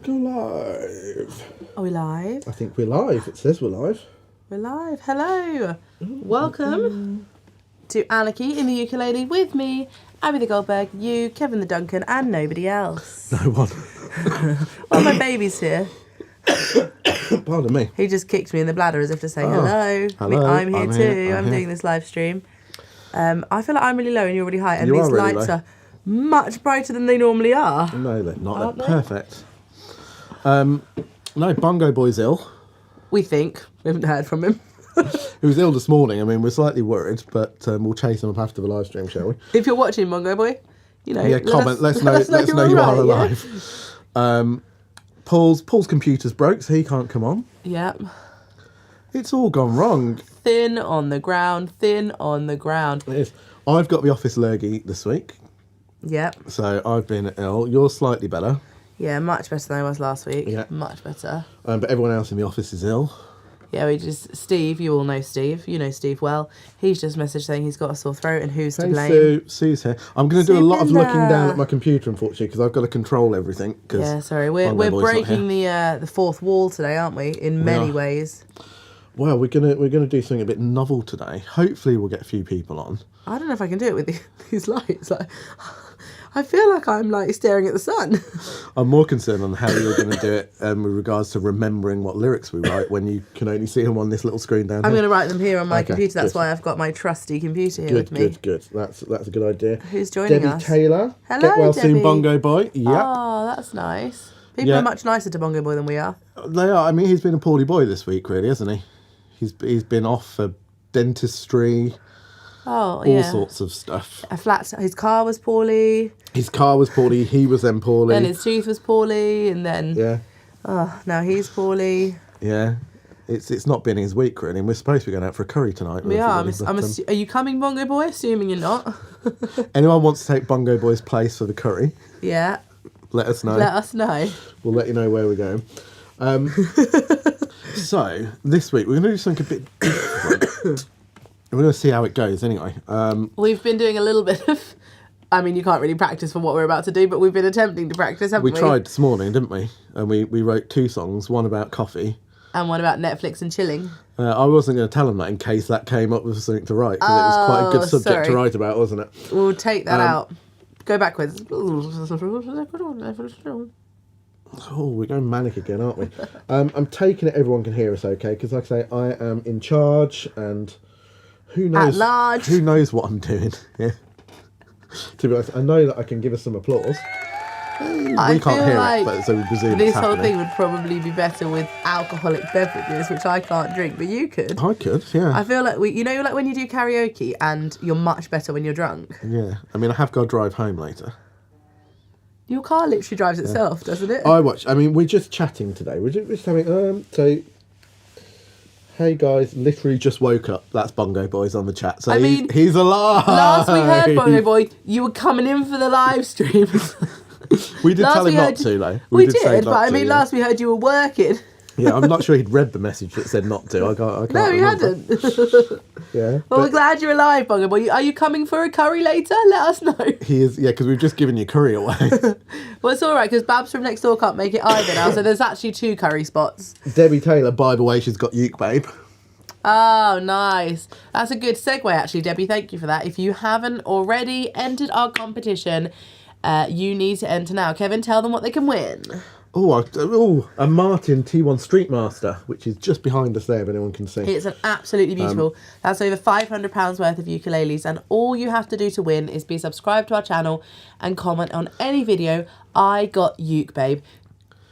Go live. Are we live? I think we're live. It says we're live. We're live. Hello. Welcome to Anarchy in the Ukulele with me, Abby the Goldberg, you, Kevin the Duncan, and nobody else. No one. Oh, my baby's here. Pardon me. He just kicked me in the bladder as if to say hello. Hello. I'm here too. here. I'm doing this live stream. I feel like I'm really low and you're really high, and You these are really lights low. are much brighter than they normally are. No, they're not. Aren't They're they? perfect. No, Bongo Boy's ill. We think. We haven't heard from him. He was ill this morning. I mean, we're slightly worried, but we'll chase him up after the live stream, shall we? If you're watching, Mongo Boy, you know. Yeah, comment. Let's know you're you are alright, alive. Paul's computer's broke, so he can't come on. Yeah. It's all gone wrong. Thin on the ground, thin on the ground. It is. I've got the office lurgy this week, Yep. so I've been ill. You're slightly better. Yeah, much better than I was last week. Yeah. Much better. But everyone else in the office is ill. Yeah, Steve, you all know Steve. You know Steve well. He's just messaged saying he's got a sore throat and who's to blame. Sue's here. I'm going to do a lot of Sue looking down Linda. at my computer, unfortunately, because I've got to control everything. Yeah, sorry. We're breaking the fourth wall today, aren't we? In many ways. Well, we're gonna do something a bit novel today. Hopefully, we'll get a few people on. I don't know if I can do it with these lights. Like, I feel like I'm like staring at the sun. I'm more concerned on how you're going to do it with regards to remembering what lyrics we write when you can only see them on this little screen down I'm here. going to write them here on my computer. That's good. why I've got my trusty computer here with me. Good. That's a good idea. Who's joining Debbie us? Taylor. Hello, Get well Debbie. soon, Bongo Boy. Yep. Oh, that's nice. People are much nicer to Bongo Boy than we are. They are. I mean, he's been a poorly boy this week, really, hasn't he? He's been off for dentistry. Oh, yeah. All sorts of stuff. His car was poorly. His car was poorly. He was then poorly. Then his tooth was poorly, and then now he's poorly. Yeah, it's not been his week really. And we're supposed to be going out for a curry tonight. We are. Are you coming, Bongo Boy? Assuming you're not. Anyone wants to take Bongo Boy's place for the curry? Yeah. Let us know. Let us know. We'll let you know where we're going. So this week we're going to do something a bit different. We're going to see how it goes anyway. We've been doing a little bit of... I mean, you can't really practice for what we're about to do, but we've been attempting to practice, haven't we? We tried this morning, didn't we? And we wrote two songs, one about coffee. And one about Netflix and chilling. I wasn't going to tell them that in case that came up with something to write, because it was quite a good subject to write about, wasn't it? We'll take that out. Go backwards. Oh, we're going manic again, aren't we? I'm taking it everyone can hear us okay, because like I say, I am in charge, and who knows... At large. Who knows what I'm doing? Yeah. To be honest, I know that I can give us some applause. We can't hear it, but so we presume this it's whole happening. thing would probably be better with alcoholic beverages, which I can't drink, but you could. I could, yeah. I feel like like when you do karaoke and you're much better when you're drunk. Yeah. I mean, I have got to drive home later. Your car literally drives itself, doesn't it? I mean, we're just chatting today. We're just having, hey guys, literally just woke up. That's Bongo Boy's on the chat. So he's alive. Last we heard, Bongo Boy, you were coming in for the live stream. We did tell him not to, though. We did, but I mean, last we heard you were working. Yeah, I'm not sure he'd read the message that said not to. I can't No, he remember. hadn't. Yeah. Well, we're glad you're alive, Bongo Boy. Are you coming for a curry later? Let us know. He is, yeah, because we've just given you curry away. Well, it's all right, because Babs from next door can't make it either now, so there's actually 2 curry spots. Debbie Taylor, by the way, she's got Uke Babe. Oh, nice. That's a good segue, actually, Debbie. Thank you for that. If you haven't already entered our competition, you need to enter now. Kevin, tell them what they can win. A Martin T1 Street Master, which is just behind us there, if anyone can see. It's an absolutely beautiful. That's over £500 worth of ukuleles, and all you have to do to win is be subscribed to our channel and comment on any video. I got Uke Babe.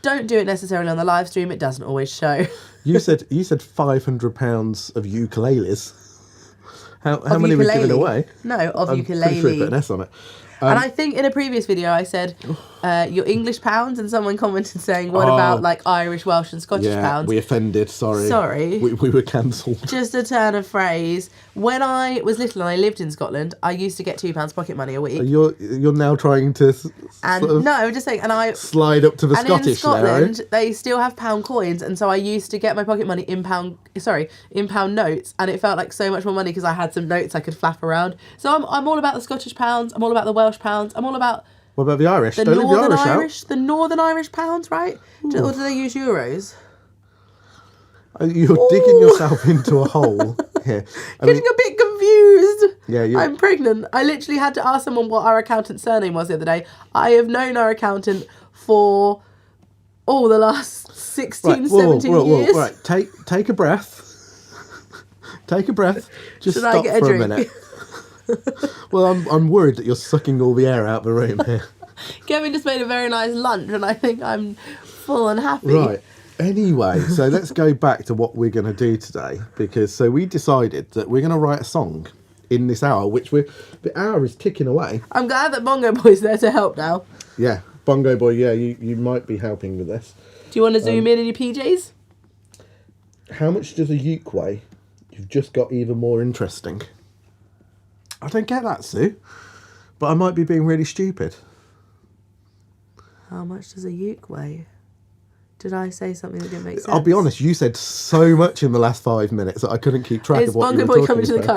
Don't do it necessarily on the live stream. It doesn't always show. You said £500 of ukuleles. How many were given away? No, of ukulele. I'm pretty sure you put an S on it. And I think in a previous video I said your English pounds, and someone commented saying, what about like Irish, Welsh and Scottish pounds? We offended, sorry. We were cancelled. Just a turn of phrase. When I was little and I lived in Scotland, I used to get £2 pocket money a week. You're now trying to no, I'm just saying, slide up to the Scottish in Scotland, they still have pound coins, and so I used to get my pocket money in pound notes, and it felt like so much more money because I had some notes I could flap around. So I'm all about the Scottish pounds, I'm all about the Welsh pounds, I'm all about What about the Irish? The Don't leave the Northern Irish Irish, the Northern Irish pounds, right? Or do they use euros? out. You're digging yourself into a hole here. Getting a bit confused. Yeah, I'm pregnant. I literally had to ask someone what our accountant's surname was the other day. I have known our accountant for the last 16, 17 years. Right, take a breath. Take a breath. Just Should I stop get a for drink? a minute. Well, I'm worried that you're sucking all the air out of the room here. Kevin just made a very nice lunch and I think I'm full and happy. Right. Anyway, so let's go back to what we're going to do today, because we decided that we're going to write a song in this hour, the hour is ticking away. I'm glad that Bongo Boy's there to help now. Yeah, Bongo Boy, yeah, you might be helping with this. Do you want to zoom in your PJs? How much does a uke weigh? You've just got even more interesting. I don't get that, Sue, but I might be being really stupid. How much does a uke weigh? Did I say something that didn't make sense? I'll be honest, you said so much in the last 5 minutes that I couldn't keep track Is of what Bongo you were Boy talking coming to the about.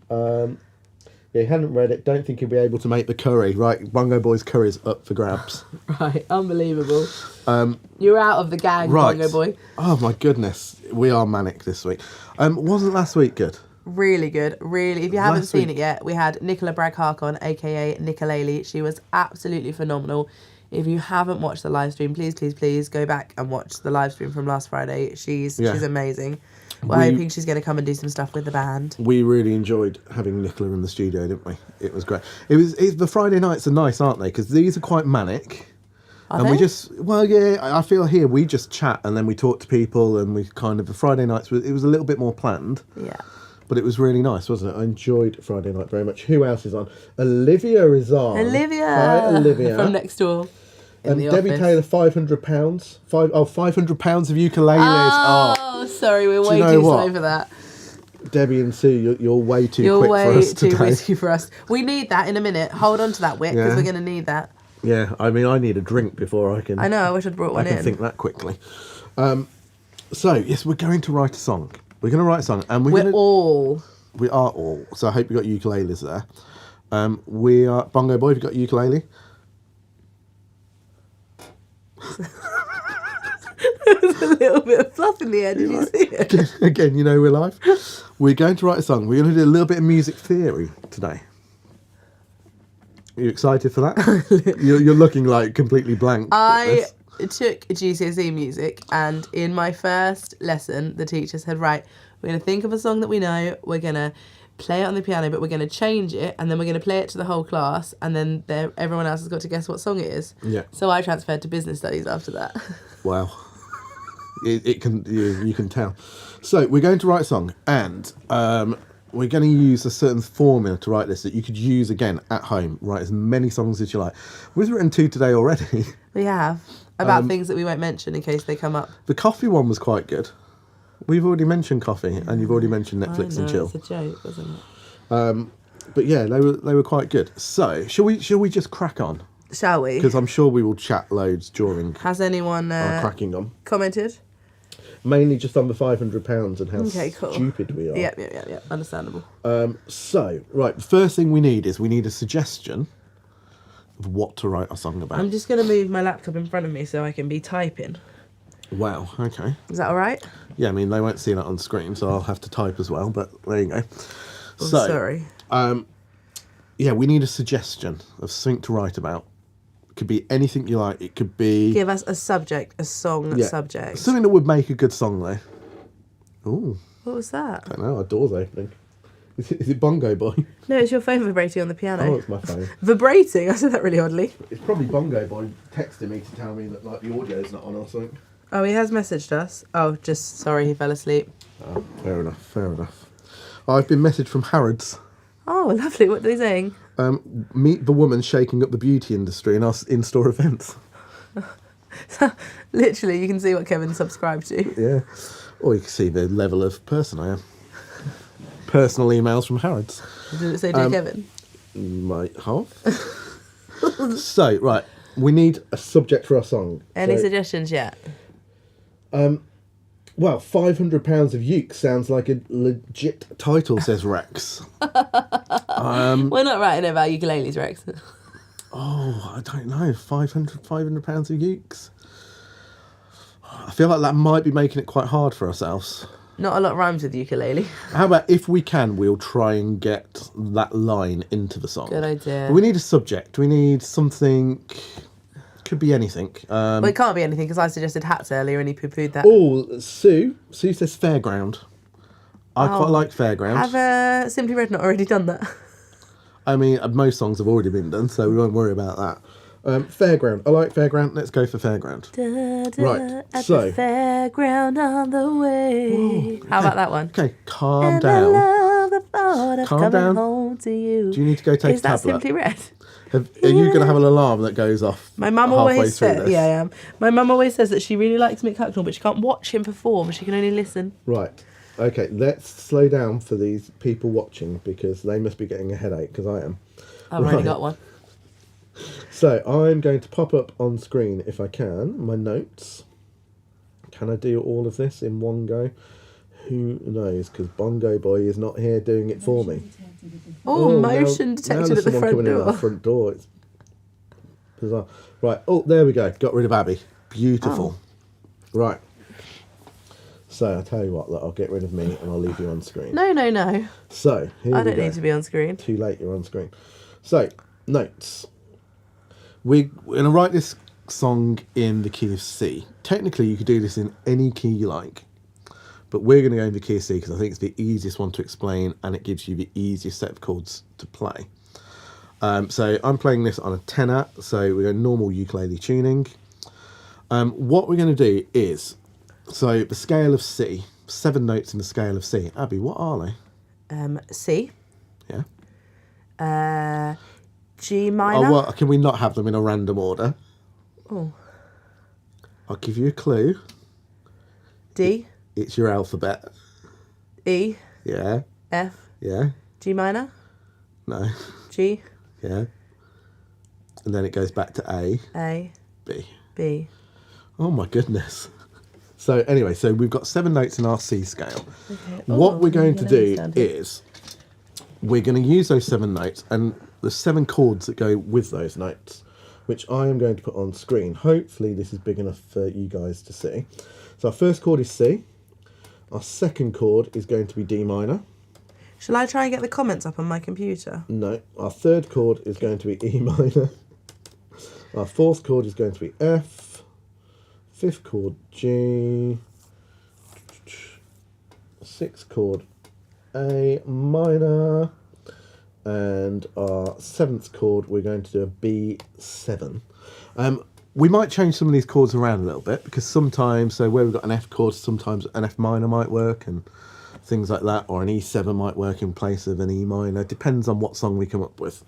curry? Yeah, he hadn't read it. Don't think he'll be able to make the curry. Right, Bongo Boy's curry's up for grabs. Right, unbelievable. You're out of the gang, Right. Bongo Boy. Oh my goodness, we are manic this week. Wasn't last week good? Really good, really. If you haven't Last seen week- it yet, we had Nicola Bragg-Hark on, aka Ukulele. She was absolutely phenomenal. If you haven't watched the live stream, please go back and watch the live stream from last Friday. She's amazing. We're hoping she's going to come and do some stuff with the band. We really enjoyed having Nicola in the studio, didn't we? It was great. The Friday nights are nice, aren't they? Because these are quite manic. Are We they? just, I feel here we just chat and then we talk to people and we the Friday nights, it was a little bit more planned. Yeah. But it was really nice, wasn't it? I enjoyed Friday night very much. Who else is on? Olivia is on. Olivia. Hi, Olivia. From next door. In the Debbie office. Taylor, £500. £500 of ukuleles. Oh, sorry, we're Do way you know too what? slow for that. Debbie and Sue, you're way too You're quick for way us too today. whiskey for us. We need that in a minute. Hold on to that wick, because Yeah. we're going to need that. Yeah, I mean, I need a drink before I can. I know, I wish I'd brought one I can in. think that quickly. So yes, we're going to write a song. We're going to write a song, and we are all. So I hope you got ukuleles there. We are Bongo Boy. Have you got ukulele? There's a little bit of fluff in the air, did you see it? Again, you know we're live. We're going to write a song. We're going to do a little bit of music theory today. Are you excited for that? you're looking like completely blank. I took GCSE music, and in my first lesson, the teacher said, right, we're going to think of a song that we know, we're going to play it on the piano, but we're going to change it, and then we're going to play it to the whole class, and then everyone else has got to guess what song it is. Yeah. So I transferred to business studies after that. Wow. It can you can tell. So we're going to write a song, and we're going to use a certain formula to write this that you could use again at home. Write as many songs as you like. We've written 2 today already. We have. About things that we won't mention in case they come up. The coffee one was quite good. We've already mentioned coffee, and you've already mentioned Netflix and chill. It's a joke, wasn't it? But yeah, they were quite good. So shall we just crack on? Shall we? Because I'm sure we will chat loads during Has anyone our cracking on. commented? Mainly just on the £500 and how Okay, cool. stupid we are. Yeah. Understandable. So, right, the first thing we need a suggestion of what to write a song about. I'm just going to move my laptop in front of me so I can be typing. Wow, okay. Is that all right? Yeah, I mean, they won't see that on screen, so I'll have to type as well, but there you go. Oh, So, sorry. yeah, we need a suggestion of something to write about. It could be anything you like. It could be... Give us a subject, a song subject. Something that would make a good song, though. Ooh, What was that? I don't know, our door's opening. Is it Bongo Boy? No, it's your phone vibrating on the piano. Oh, it's my phone. Vibrating? I said that really oddly. It's probably Bongo Boy texting me to tell me that like the audio's not on or something. Oh, he has messaged us. Oh, just sorry, he fell asleep. Oh, fair enough. I've been messaged from Harrods. Oh, lovely. What are they saying? Meet the woman shaking up the beauty industry in our in-store events. Literally, you can see what Kevin subscribed to. Yeah. Or you can see the level of person I am. Personal emails from Harrods. Did it say Dear Kevin? Might have. So, right, we need a subject for our song. Any So, suggestions yet? well, £500 of uke sounds like a legit title, says Rex. We're not writing about ukuleles, Rex. Oh, I don't know. £500 of ukes. I feel like that might be making it quite hard for ourselves. Not a lot rhymes with ukulele. How about if we can, we'll try and get that line into the song. Good idea. But we need a subject. We need something. Could be anything. Well, it can't be anything because I suggested hats earlier and he poo-pooed that. Oh, Sue says fairground. I quite like fairground. Have Simply Red not already done that? I mean, most songs have already been done, so we won't worry about that. Fairground. I like fairground. Let's go for fairground. Right. At So. the fairground on the way. Whoa, How about that one? Okay, calm And down. I love the thought of Calm coming down. home to you. Do you need to go take Is a that tablet? Simply Red? Are you going to have an alarm that goes off My mum halfway always through says, this? yeah, I am. My mum always says that she really likes Mick Hucknall, but she can't watch him perform. She can only listen. Right. Okay, let's slow down for these people watching because they must be getting a headache because I am. I've already got one. So I'm going to pop up on screen, if I can, my notes. Can I do all of this in one go? Who knows? Because Bongo Boy is not here doing it for me. Oh, motion now detected there's at the someone front coming in door. our front door. It's bizarre. Right. Oh, there we go. Got rid of Abby. Beautiful. Right. So I tell you what, look, I'll get rid of me and I'll leave you on screen. No, no, no. So here I we don't go. need to be on screen. Too late, you're on screen. So, notes. We're going to write this song in the key of C. Technically, you could do this in any key you like, but we're going to go in the key of C because I think it's the easiest one to explain and it gives you the easiest set of chords to play. So I'm playing this on a tenor, so we're going normal ukulele tuning. What we're going to do is, so the scale of C, 7 notes in the scale of C. Abby, what are they? C. Yeah. G minor. Oh, well, can we not have them in a random order? Oh. I'll give you a clue. D. It's your alphabet. E. Yeah. F. Yeah. G minor. No. G. Yeah. And then it goes back to A. A. B. B. Oh my goodness. So anyway, so we've got 7 notes in our C scale. Okay. What we're going to do understand it. is we're going to use those 7 notes and the 7 chords that go with those notes, which I am going to put on screen. Hopefully this is big enough for you guys to see. So our first chord is C. Our second chord is going to be D minor. Shall I try and get the comments up on my computer? No. Our third chord is going to be E minor. Our fourth chord is going to be F. Fifth chord G. Sixth chord A minor. And our 7th chord, we're going to do a B7. We might change some of these chords around a little bit because sometimes, so where we've got an F chord, sometimes an F minor might work and things like that, or an E7 might work in place of an E minor. Depends on what song we come up with.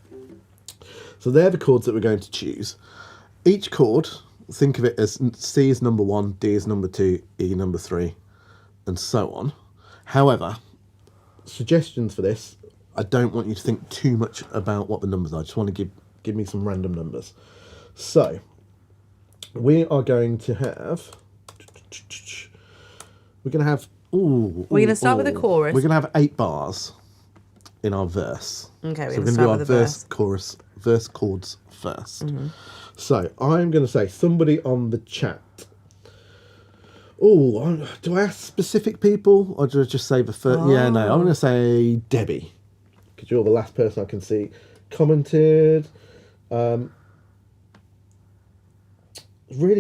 So they're the chords that we're going to choose. Each chord, think of it as C is number 1, D is number 2, E number 3, and so on. However, suggestions for this, I don't want you to think too much about what the numbers are. I just want to give me some random numbers. So, we are going to have... We're going to have... We're going to start with the chorus. We're going to have 8 bars in our verse. Okay, So we're going we're to going to do start our with the verse. verse chords first. So, I'm going to say somebody on the chat. Do I ask specific people or do I just say the first? Yeah, no, I'm going to say Debbie. Because you're the last person I can see commented. Really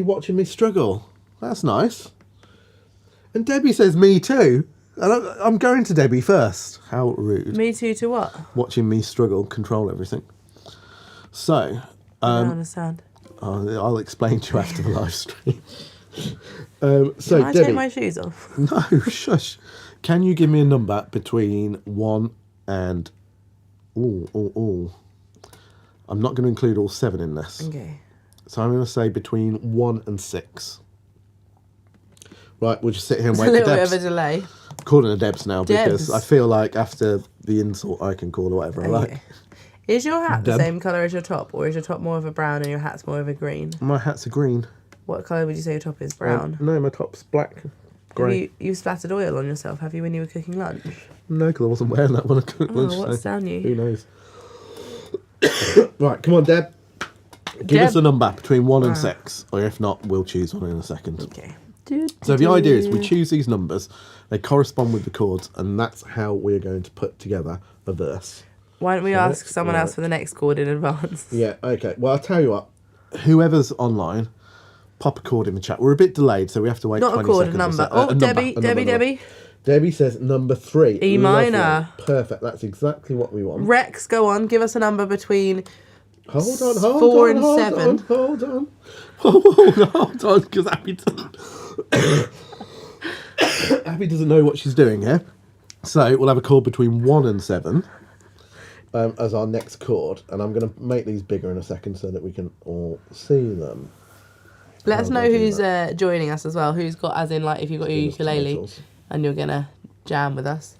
watching me struggle. That's nice. And Debbie says me too. And I'm going to Debbie first. How rude. Me too to what? Watching me struggle, control everything. So, I don't understand. I'll explain to you after the live stream. So Can I Debbie, take my shoes off? no, shush. Can you give me a number between 1 and... I'm not going to include all 7 in this. Okay. So I'm going to say between 1 and 6. Right, we'll just sit here and wait A for little bit Debs. of a delay. I'm calling her Debs now because Debs. I feel like after the insult I can call her whatever I like. Okay. Is your hat the Deb. same colour as your top, or is your top more of a brown and your hat's more of a green? My hat's a green. What colour would you say your top is? Brown. No, my top's black. Have Grey. you splattered oil on yourself, have you, when you were cooking lunch? No, because I wasn't wearing that when I cooked lunch. what's so down you? Who knows? Right, come on, Deb. Give Deb. us a number between 1 and 6, or if not, we'll choose one in a second. Okay. So the idea is we choose these numbers, they correspond with the chords, and that's how we're going to put together a verse. Why don't we ask someone else for the next chord in advance? Yeah, okay. Well, I'll tell you what. Whoever's online, pop a chord in the chat. We're a bit delayed, so we have to wait 20 seconds. Not a chord, a number. Oh, Debbie. Debbie says number 3. E minor. Lovely. Perfect. That's exactly what we want. Rex, go on. Give us a number between Hold 4 and 7. Hold on, because Abby doesn't know what she's doing here. So we'll have a chord between 1 and 7 as our next chord, and I'm going to make these bigger in a second so that we can all see them. Let us know who's joining us as well. Who's got, as in, like, if you've got your ukulele Titles. and you're going to jam with us.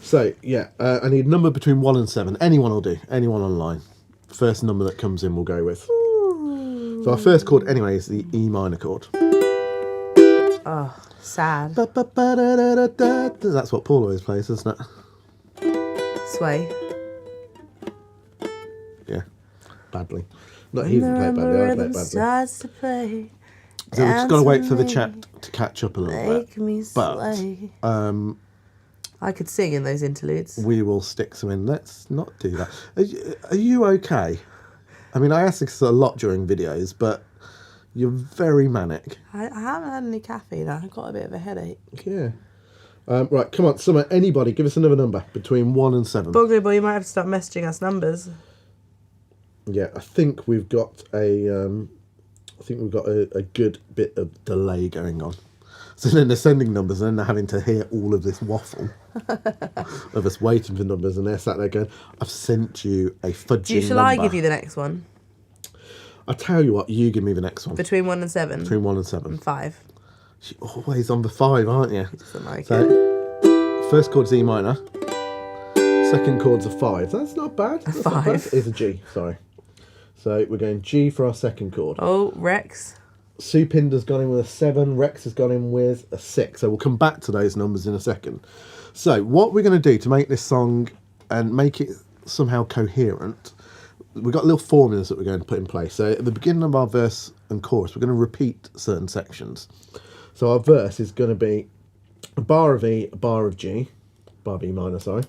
So, yeah, I need a number between 1 and 7. Anyone will do. Anyone online. First number that comes in we'll go with. Ooh. So our first chord, anyway, is the E minor chord. Oh, sad. That's what Paul always plays, isn't it? Sway. Yeah, badly. Not he doesn't play badly, I play it badly. Starts to play. So we've just got to wait for the chat to catch up a little Make me bit. But sway. I could sing in those interludes. we will stick some in. Let's not do that. Are you okay? I mean, I ask this a lot during videos, but you're very manic. I haven't had any caffeine. I've got a bit of a headache. Yeah. Right, come on, Summer, anybody, give us another number between 1 and 7. Bugly boy, you might have to start messaging us numbers. Yeah, I think we've got a good bit of delay going on. So then they're sending numbers and then they're having to hear all of this waffle of us waiting for numbers, and they're sat there going, I've sent you a fudging Shall number. I give you the next one? I tell you what, you give me the next one. Between 1 and 7? Between 1 and 7. And 5. You're always on the 5, aren't you? He doesn't like it. So, first chord's E minor. Second chord's a 5. That's not bad. That's not bad. 5. It's a G, sorry. So we're going G for our second chord. Oh, Rex. Supinder's gone in with a 7. Rex has gone in with a 6. So we'll come back to those numbers in a second. So what we're going to do to make this song and make it somehow coherent, we've got little formulas that we're going to put in place. So at the beginning of our verse and chorus, we're going to repeat certain sections. So our verse is going to be a bar of E, a bar of G, bar of E minor, sorry.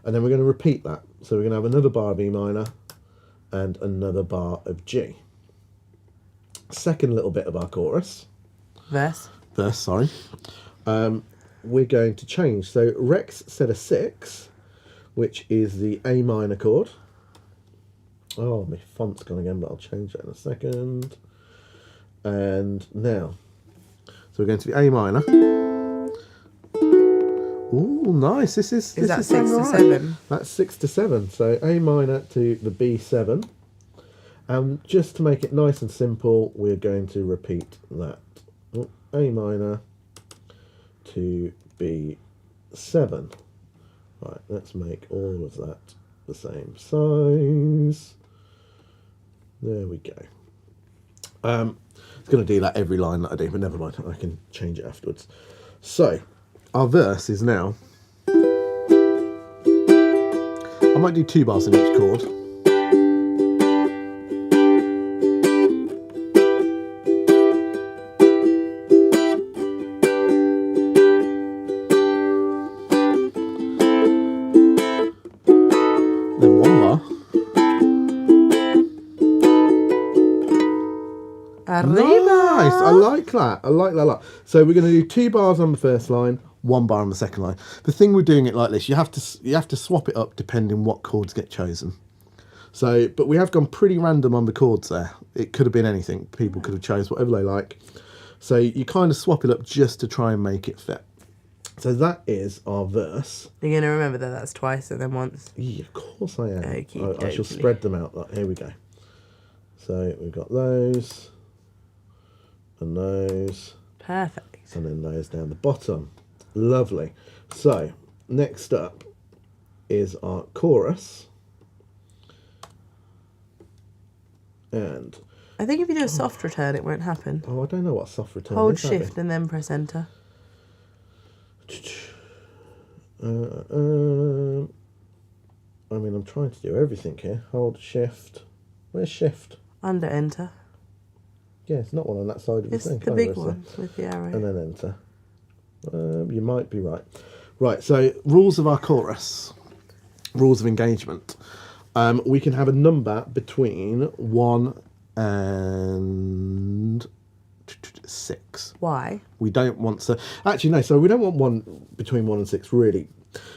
And then we're going to repeat that. So we're going to have another bar of E minor and another bar of G. Second little bit of our chorus. Verse, sorry. We're going to change. So Rex said a 6, which is the A minor chord. Oh, my font's gone again, but I'll change that in a second. And now, so we're going to the A minor. Oh, nice. This is that 6 to right. 7? That's 6 to 7. So A minor to the B7. And just to make it nice and simple, we're going to repeat that. Oh, A minor to B7. Right, let's make all of that the same size. There we go. It's going to do that every line that I do, but never mind. I can change it afterwards. So, our verse is now... I might do 2 bars in each chord. Then 1 bar. Nice! I like that. I like that a lot. So we're going to do 2 bars on the first line, 1 bar on the second line. The thing we're doing it like this, you have to swap it up depending what chords get chosen. So, but we have gone pretty random on the chords there. It could have been anything. People could have chose whatever they like. So you kind of swap it up just to try and make it fit. So that is our verse. You're going to remember that that's twice and then once. Yeah, of course I am. Okey-dokey. I shall spread them out. Here we go. So we've got those. And those. Perfect. And then those down the bottom. Lovely. So, next up is our chorus. And... I think if you do a soft return, it won't happen. Oh, I don't know what soft return Hold is. shift and then press enter. I mean, I'm trying to do everything here. Hold shift. Where's shift? Under enter. Yeah, it's not one on that side of the It's thing. the big one with the arrow. And then enter. You might be right. Right, so rules of our chorus. Rules of engagement. We can have a number between 1 and 6. Why? We don't want to... Actually, no, so we don't want one between 1 and 6, really.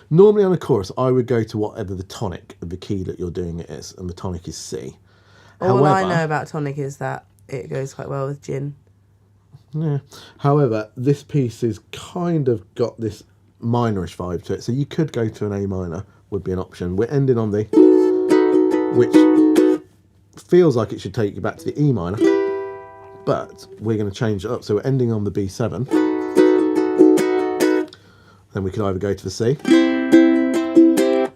Normally on a chorus, I would go to whatever the tonic of the key that you're doing it is, and the tonic is C. All I know about tonic is that it goes quite well with gin. Yeah. However, this piece has kind of got this minorish vibe to it, so you could go to an A minor, would be an option. We're ending on the... which feels like it should take you back to the E minor, but we're going to change it up. So we're ending on the B7. Then we could either go to the C,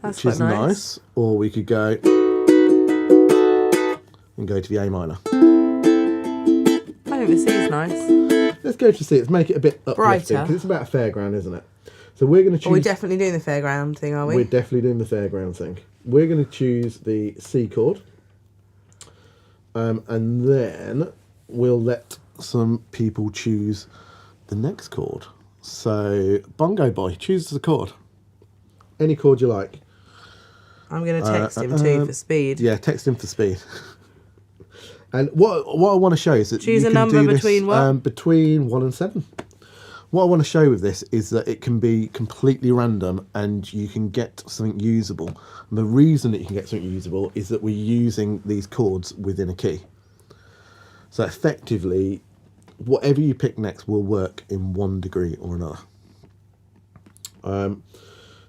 which is nice, or we could go and go to the A minor. I think the C is nice. Let's go to C. Let's make it a bit uplifting, because it's about a fairground, isn't it? So we're going to choose... Are we definitely doing the fairground thing, are we? We're definitely doing the fairground thing. We're going to choose the C chord. And then we'll let some people choose the next chord. So, Bongo Boy, choose the chord. Any chord you like. I'm going to text him too for speed. Yeah, text him for speed. And what I want to show is that choose you a can number do between this, what? Between 1 and 7. What I want to show with this is that it can be completely random and you can get something usable. And the reason that you can get something usable is that we're using these chords within a key. So effectively, whatever you pick next will work in one degree or another.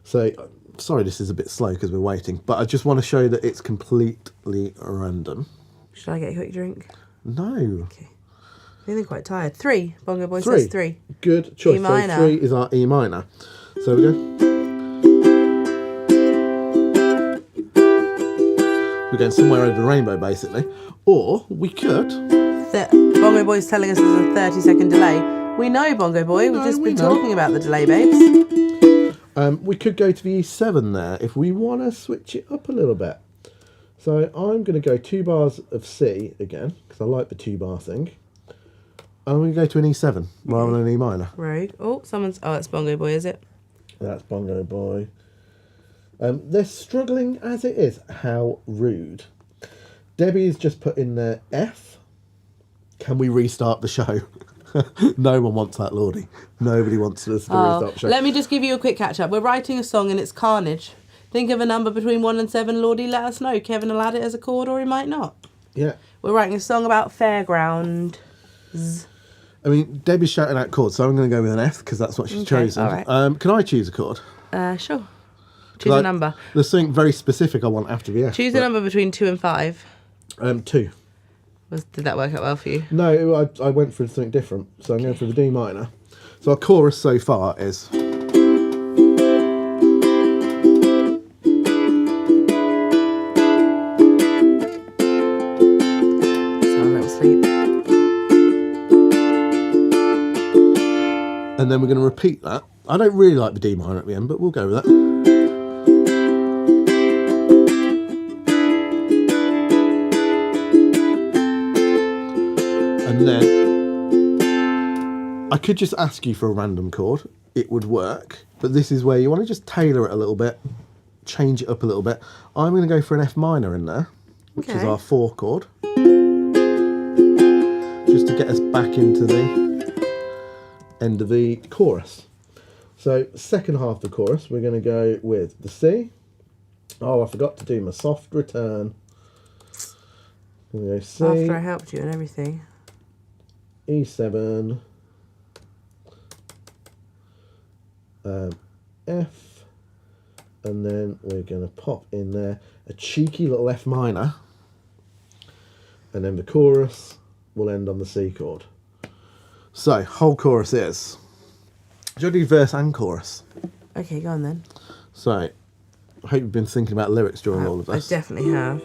So, sorry this is a bit slow because we're waiting, but I just want to show that it's completely random. Should I get a quick drink? No. Okay. I'm feeling quite tired. 3. Bongo Boy says 3. Good choice. E minor. So 3 is our E minor. So we go. We're going somewhere over the rainbow, basically. Or we could... Bongo Boy's telling us there's a 30-second delay. We know, Bongo Boy. We've just been talking about the delay, babes. We could go to the E7 there if we want to switch it up a little bit. So I'm going to go 2 bars of C again, because I like the 2-bar thing. And I'm going to go to an E7 rather than an E minor. Rogue. Oh, someone's... Oh, it's Bongo Boy, is it? That's Bongo Boy. They're struggling as it is. How rude. Debbie's just put in there F. Can we restart the show? No one wants that, Lordy. Nobody wants us to restart the show. Let me just give you a quick catch-up. We're writing a song and it's Carnage. Think of a number between 1 and 7, Lordy, let us know. Kevin will add it as a chord or he might not. Yeah. We're writing a song about fairgrounds. I mean, Debbie's shouting out chords, so I'm going to go with an F because that's what she's chosen. All right. Can I choose a chord? Sure. Choose a number. There's something very specific I want after the F. Choose a number between 2 and 5. 2. Did that work out well for you? No, I went for something different, so I'm going for the D minor. So our chorus so far is... Sound a little sleep. And then we're going to repeat that. I don't really like the D minor at the end, but we'll go with that. And then I could just ask you for a random chord. It would work. But this is where you want to just tailor it a little bit, change it up a little bit. I'm going to go for an F minor in there, which is our 4 chord. Just to get us back into the end of the chorus. So second half of the chorus, we're going to go with the C. Oh, I forgot to do my soft return. Go C. After I helped you and everything. E7, F, and then we're going to pop in there a cheeky little F minor, and then the chorus will end on the C chord. So, whole chorus is... Do you want to do verse and chorus? Okay, go on then. So, I hope you've been thinking about lyrics during all of this. I definitely have.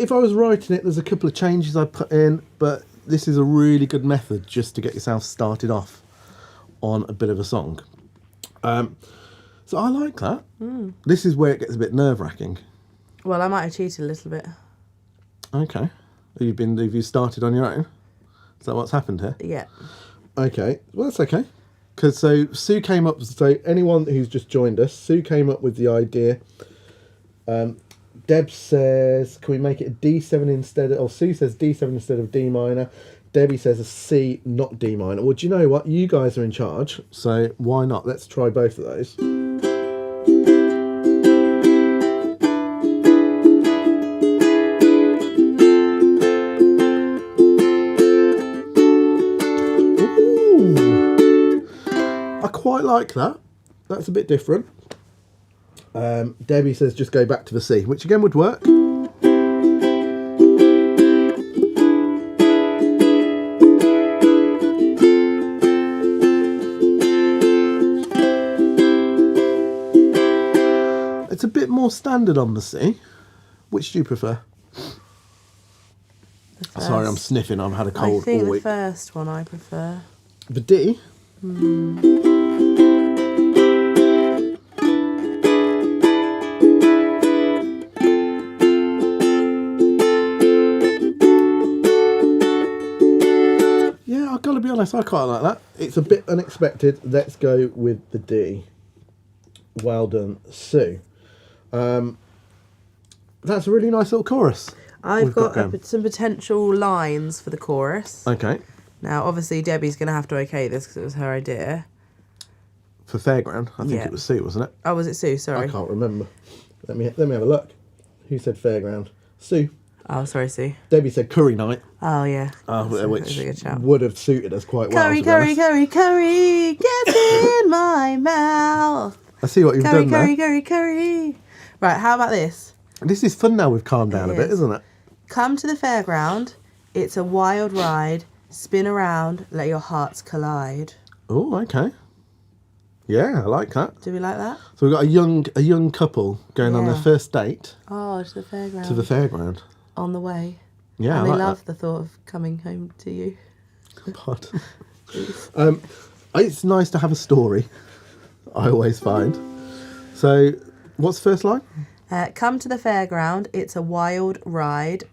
if I was writing it, there's a couple of changes I put in, but this is a really good method just to get yourself started off on a bit of a song. So I like that. This is where it gets a bit nerve-wracking. Well, I might have cheated a little bit. Okay. Have you started on your own? Is that what's happened here? Yeah. Okay. Well, that's okay. Because so Sue came up. So anyone who's just joined us, Sue came up with the idea. Deb says, "Can we make it a D7 instead of?" Or Sue says D7 instead of D minor. Debbie says a C, not D minor. Well, do you know what? You guys are in charge, so why not? Let's try both of those. Ooh. I quite like that. That's a bit different. Debbie says just go back to the C, which again would work. It's a bit more standard on the C. Which do you prefer? Sorry, I'm sniffing. I've had a cold I think all the week. first one I prefer. The D? Yeah, I've got to be honest, I quite like that. It's a bit unexpected. Let's go with the D. Well done, Sue. That's a really nice little chorus. I've got some potential lines for the chorus. Okay. Now, obviously, Debbie's going to have to okay this because it was her idea. For Fairground, I think it was Sue, wasn't it? Oh, was it Sue? Sorry. I can't remember. Let me have a look. Who said Fairground? Sue. Oh, sorry, Sue. Debbie said Curry Night. Oh, yeah. Which a good shout. would have suited us quite well. Curry, curry, curry, curry, get in my mouth. I see what you've Curry, done curry, there. curry, curry. Right, how about this? This is fun now we've calmed down a bit, isn't it? Come to the fairground. It's a wild ride. Spin around. Let your hearts collide. Oh, okay. Yeah, I like that. Do we like that? So we've got a young couple going on their first date Oh, to the fairground. to the fairground. On the way. Yeah, And I they like love the thought of coming home to you. that. Pod. It's nice to have a story. I always find. So, what's the first line? Come to the fairground. It's a wild ride.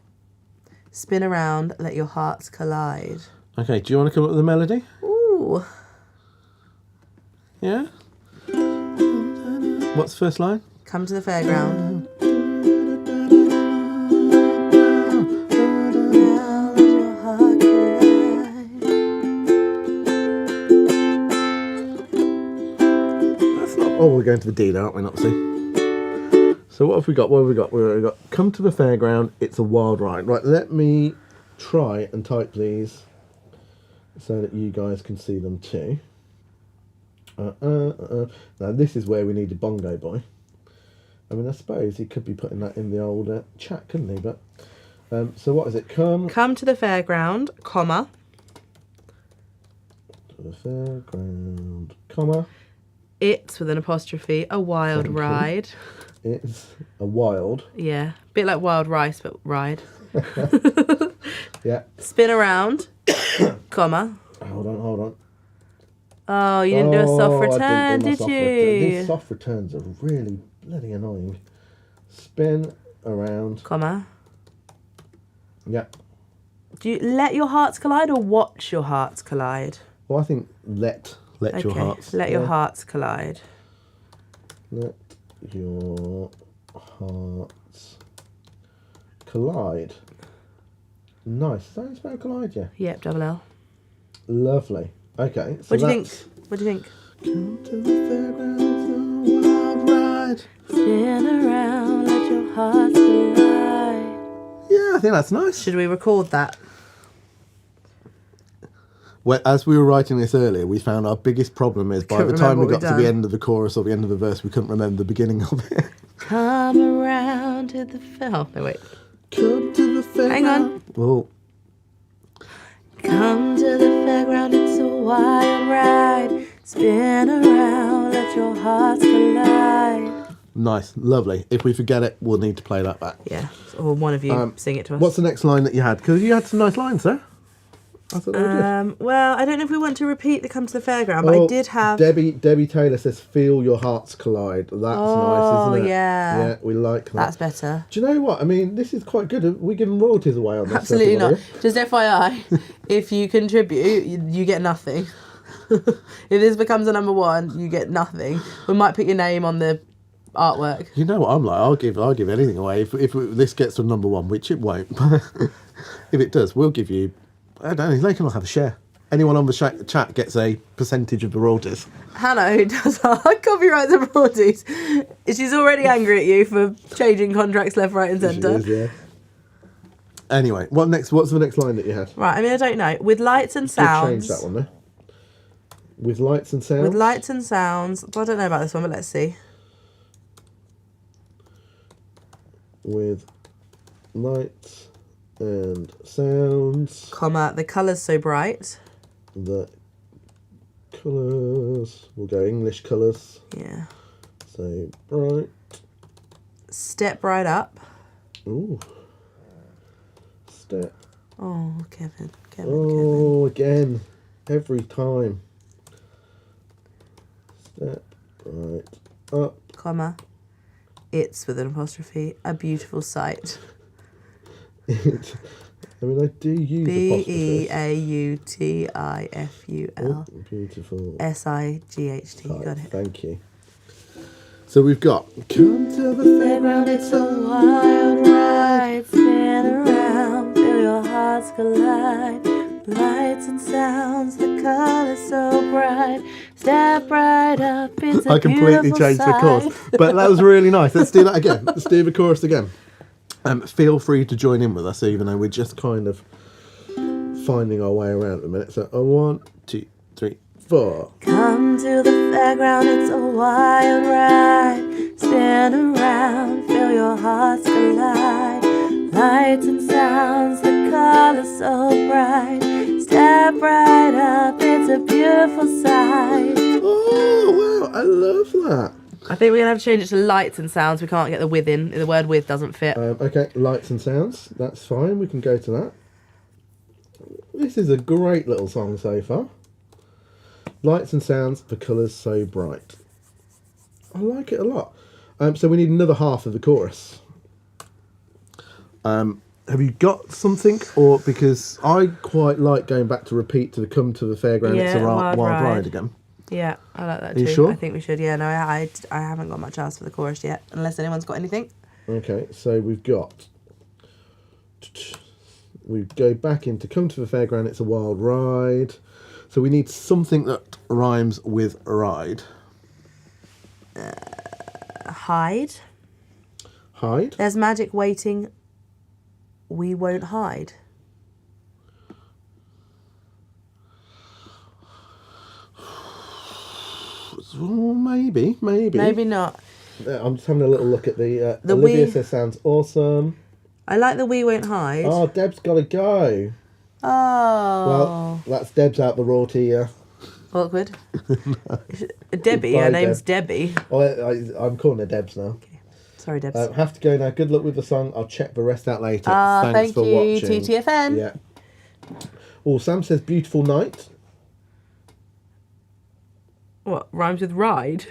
Spin around. Let your hearts collide. Okay, do you want to come up with a melody? Ooh. Yeah? What's the first line? Come to the fairground. Oh, we're going to the D now, aren't we, not C? So what have we got? We've got come to the fairground, it's a wild ride. Right, let me try and type these so that you guys can see them too. Now this is where we need a bongo boy. I mean, I suppose he could be putting that in the old chat, couldn't he? But so what is it? Come to the fairground, comma. To the fairground, comma. It's with an apostrophe, a wild ride. It's a wild. Yeah, bit like wild rice, but ride. Yeah. Spin around, comma. Hold on. Oh, you didn't do a soft return, I didn't do my did you? These soft returns are really bloody annoying. Spin around. Comma. Yeah. Do you let your hearts collide or watch your hearts collide? Well, I think let your hearts. Let your hearts collide. Let your hearts collide. Nice. Is that how you spell collide? Yeah. Yep, double L. Lovely. Okay. So What do you think? What do you think? Come to the fairground, it's a wild ride. Spin around, let your hearts collide. Yeah, I think that's nice. Should we record that? Well, as we were writing this earlier, we found our biggest problem is by the time we got to the end of the chorus or the end of the verse, we couldn't remember the beginning of it. Come around to the oh, no, wait. Come to the fairground. Hang on. Oh. Come to the fairground, it's a wild ride. Spin around, let your hearts collide. Nice, lovely. If we forget it, we'll need to play that back. Yeah, or one of you sing it to us. What's the next line that you had? Because you had some nice lines there. I thought they were good. Well, I don't know if we want to repeat the Come to the Fairground, but I did have... Debbie Taylor says, feel your hearts collide. That's nice, isn't it? Yeah. Yeah, we like that. That's better. Do you know what? I mean, this is quite good. Are we giving royalties away on this? Absolutely not. Just FYI, if you contribute, you get nothing. If this becomes a number one, you get nothing. We might put your name on the artwork. You know what I'm like? I'll give anything away if this gets to number one, which it won't. If it does, we'll give you... I don't know, they can all have a share. Anyone on the chat gets a percentage of the royalties. Hannah, who does our copyrights and royalties, she's already angry at you for changing contracts left, right and centre. She is, yeah. Anyway, what's the next line that you had? Right, I mean, I don't know. With lights and sounds... Change that one there. With lights and sounds? With lights and sounds... Well, I don't know about this one, but let's see. With lights and sounds... Comma, the colours so bright. The colours... We'll go English colours. Yeah. So, bright. Step right up. Ooh. Step. Oh, Kevin. Oh, again. Every time. Step right up. Comma. It's with an apostrophe. A beautiful sight. I mean, I do use apostrophes. Beautiful. Oh, beautiful. SIGHT. Got it. Thank you. So we've got... Come to the fairground, it's a wild ride. Spin around, feel your hearts collide. Lights and sounds, the colours so bright. Step right up, it's a I completely changed the chorus. But that was really nice. Let's do that again. Let's do the chorus again. Feel free to join in with us, even though we're just kind of finding our way around at the minute. So, 1, 2, 3, 4. Come to the fairground, it's a wild ride. Spin around, feel your hearts collide. Lights and sounds, the colours so bright. Step right up, it's a beautiful sight. Oh, wow, I love that. I think we're going to have to change it to lights and sounds. We can't get the with in. The word with doesn't fit. Okay, lights and sounds. That's fine. We can go to that. This is a great little song so far. Lights and sounds, the colours so bright. I like it a lot. So we need another half of the chorus. Have you got something? Or because I quite like going back to repeat to the Come to the Fairground, it's a wild ride again. Yeah, I like that Are too. you sure? I think we should. Yeah, no, I haven't got much else for the chorus yet, unless anyone's got anything. Okay, so we go back into Come to the Fairground, it's a wild ride. So we need something that rhymes with ride. Hide. Hide? There's magic waiting. We won't hide. Maybe. Maybe not. I'm just having a little look at the Olivia says sounds awesome. I like the we won't hide. Oh, Deb's got to go. Oh. Well, that's Deb's out the royalty. Awkward. Debbie, Bye, her name's Deb. Debbie. Oh, I'm calling her Debs now. Okay. Sorry, Debs. Have to go now. Good luck with the song. I'll check the rest out later. Thanks Thanks for you, watching. TTFN. Yeah. Oh, Sam says beautiful night. What, rhymes with ride?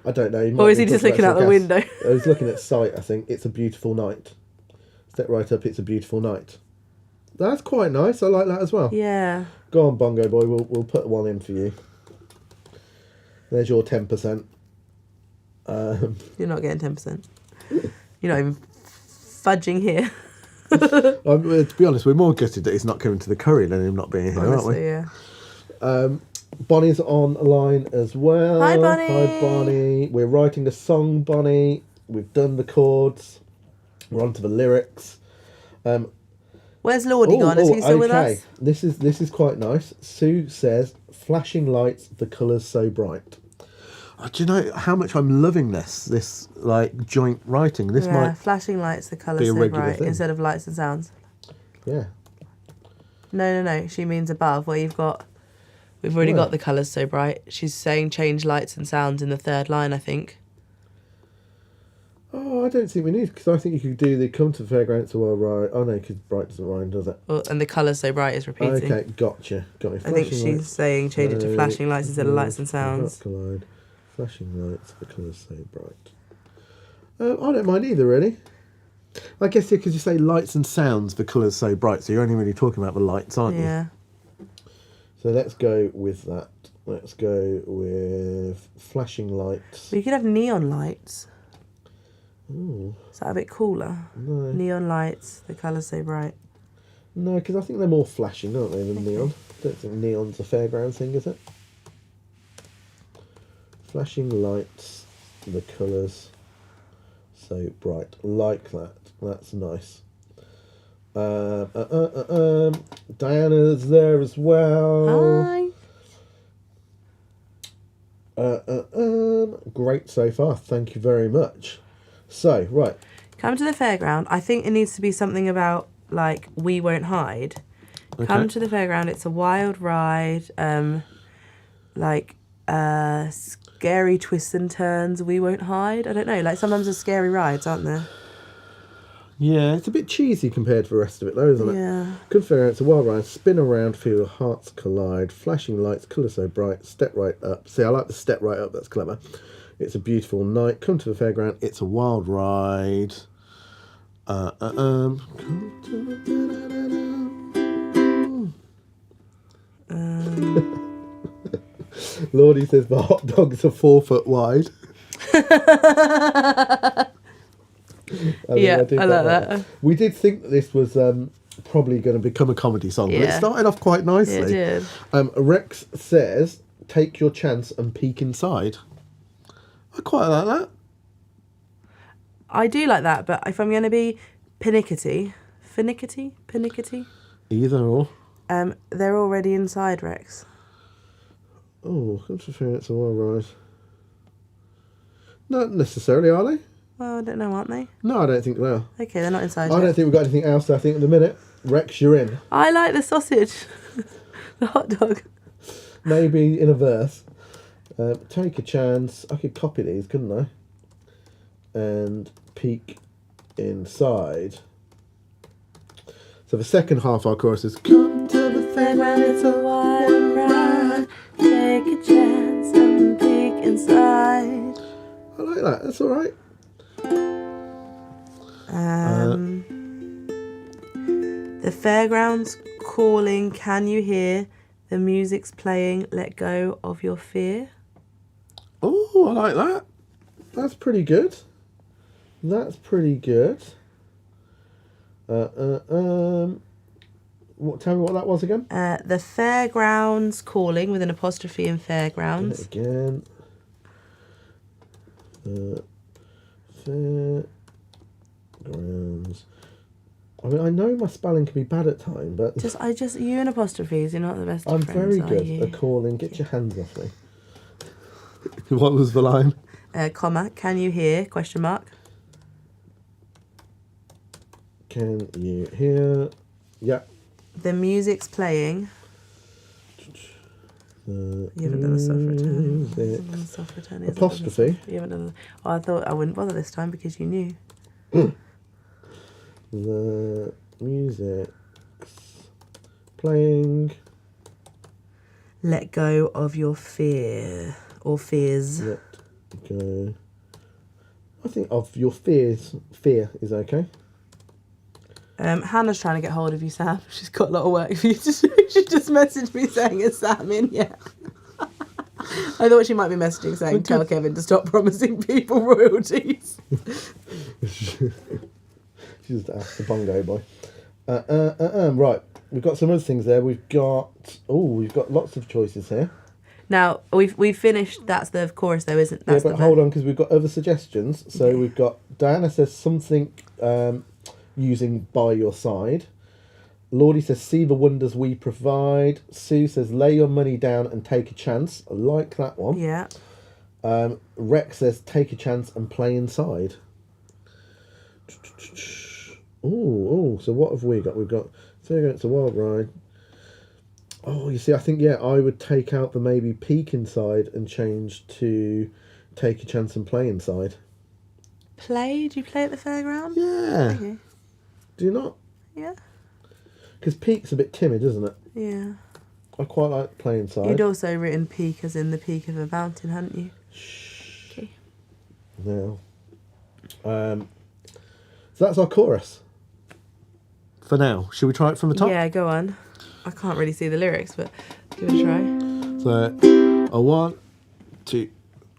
I don't know. Or is he just looking out the window? I was looking at sight, I think. It's a beautiful night. Step right up, it's a beautiful night. That's quite nice. I like that as well. Yeah. Go on, Bongo Boy. We'll put one in for you. There's your 10%. You're not getting 10%. You're not even fudging here. To be honest, we're more gutted that he's not coming to the curry than him not being here, Honestly, aren't we? Yeah. Bonnie's online as well. Hi, Bonnie. Hi, Bonnie. We're writing the song, Bonnie. We've done the chords. We're on to the lyrics. Where's Lordy gone? Is he still with us? This is quite nice. Sue says, flashing lights, the colours so bright. Oh, do you know how much I'm loving this like joint writing? This might flashing lights, the colours be a so regular bright thing. instead of lights and sounds. Yeah. No. She means above where we've already got the colours so bright. She's saying change lights and sounds in the third line, I think. Oh, I don't think we need, because I think you could do the come to the fairground, it's a wild ride. Oh no, because bright doesn't rhyme, does it? Well, and the colours so bright is repeating. Okay, gotcha. Got me. I think she's saying change it to flashing lights instead of lights and sounds. Collide. Flashing lights, the colours so bright. I don't mind either, really. I guess because you say lights and sounds, the colours so bright, so you're only really talking about the lights, aren't you? Yeah. So let's go with that. Let's go with flashing lights. Well, you could have neon lights. Ooh. Is that a bit cooler? No. Neon lights, the colours so bright. No, because I think they're more flashing, aren't they, than neon? I don't think neon's a fairground thing, is it? Flashing lights, the colours so bright. Like that. That's nice. Diana's there as well. Hi. Great so far. Thank you very much. So, right. Come to the fairground. I think it needs to be something about, like, we won't hide. Okay. Come to the fairground. It's a wild ride. Scary twists and turns. We won't hide. I don't know. Like, sometimes there's scary rides, aren't there? Yeah, it's a bit cheesy compared to the rest of it, though, isn't it? Yeah. Good fair, it's a wild ride. Spin around, feel your hearts collide. Flashing lights, colour so bright. Step right up. See, I like the step right up. That's clever. It's a beautiful night. Come to the fairground. It's a wild ride. Lordy says the hot dogs are 4 foot wide. I like that. We did think that this was probably going to become a comedy song, but it Yeah. started off quite nicely. It did. Rex says, take your chance and peek inside. I quite like that. I do like that, but if I'm going to be finicky, Either or. they're already inside, Rex. Oh, come to fair, it's a wild ride. Not necessarily, are they? Well, I don't know, aren't they? No, I don't think they are. Okay, they're not inside I yet. don't think we've got anything else. I think at the minute, Rex, you're in. I like the sausage. The hot dog. Maybe in a verse. Take a chance. I could copy these, couldn't I? And peek inside. So the second half of our chorus is come to the fairground, it's a wild ride. Take a chance and peek inside. I like that. That's all right. The fairground's calling. Can you hear? The music's playing. Let go of your fear. Oh, I like that. That's pretty good. That's pretty good. What? Tell me what that was again. The fairground's calling with an apostrophe in fairgrounds. Again. Fairgrounds. I mean, I know my spelling can be bad at times, but You and apostrophes. You're not the best. I'm of friends, very are good you? at calling. Get your hands off me. What was the line? Comma. Can you hear? Question mark. Can you hear? Yeah. The music's playing. You haven't done a soft return. You haven't done a soft return. You haven't done a Apostrophe. soft- You haven't done. Oh, I thought I wouldn't bother this time because you knew. The music's playing. Let go of your fear or fears. Let go. I think of your fears. Fear is okay. Hannah's trying to get hold of you, Sam. She's got a lot of work for you to do. She just messaged me saying, is Sam in yet? I thought she might be messaging saying, tell Kevin to stop promising people royalties. She just asked the bongo boy. Right, we've got some other things there. We've got lots of choices here. Now, we've finished. That's the chorus, though, isn't it? Yeah, but hold on, because we've got other suggestions. So we've got Diana says something using by your side. Lordy says see the wonders we provide. Sue says lay your money down and take a chance. I like that one. Yeah. Rex says take a chance and play inside. Oh, so what have we got? We've got it's a wild ride. Oh, you see, I think, I would take out the maybe peek inside and change to take a chance and play inside. Play? Do you play at the fairground? Yeah. Okay. Do you not? Yeah. Because Peak's a bit timid, isn't it? Yeah. I quite like playing inside. You'd also written peak as in the peak of a mountain, hadn't you? Shh. Okay. Now. So that's our chorus. For now. Should we try it from the top? Yeah, go on. I can't really see the lyrics, but give it a try. So, a 1, 2,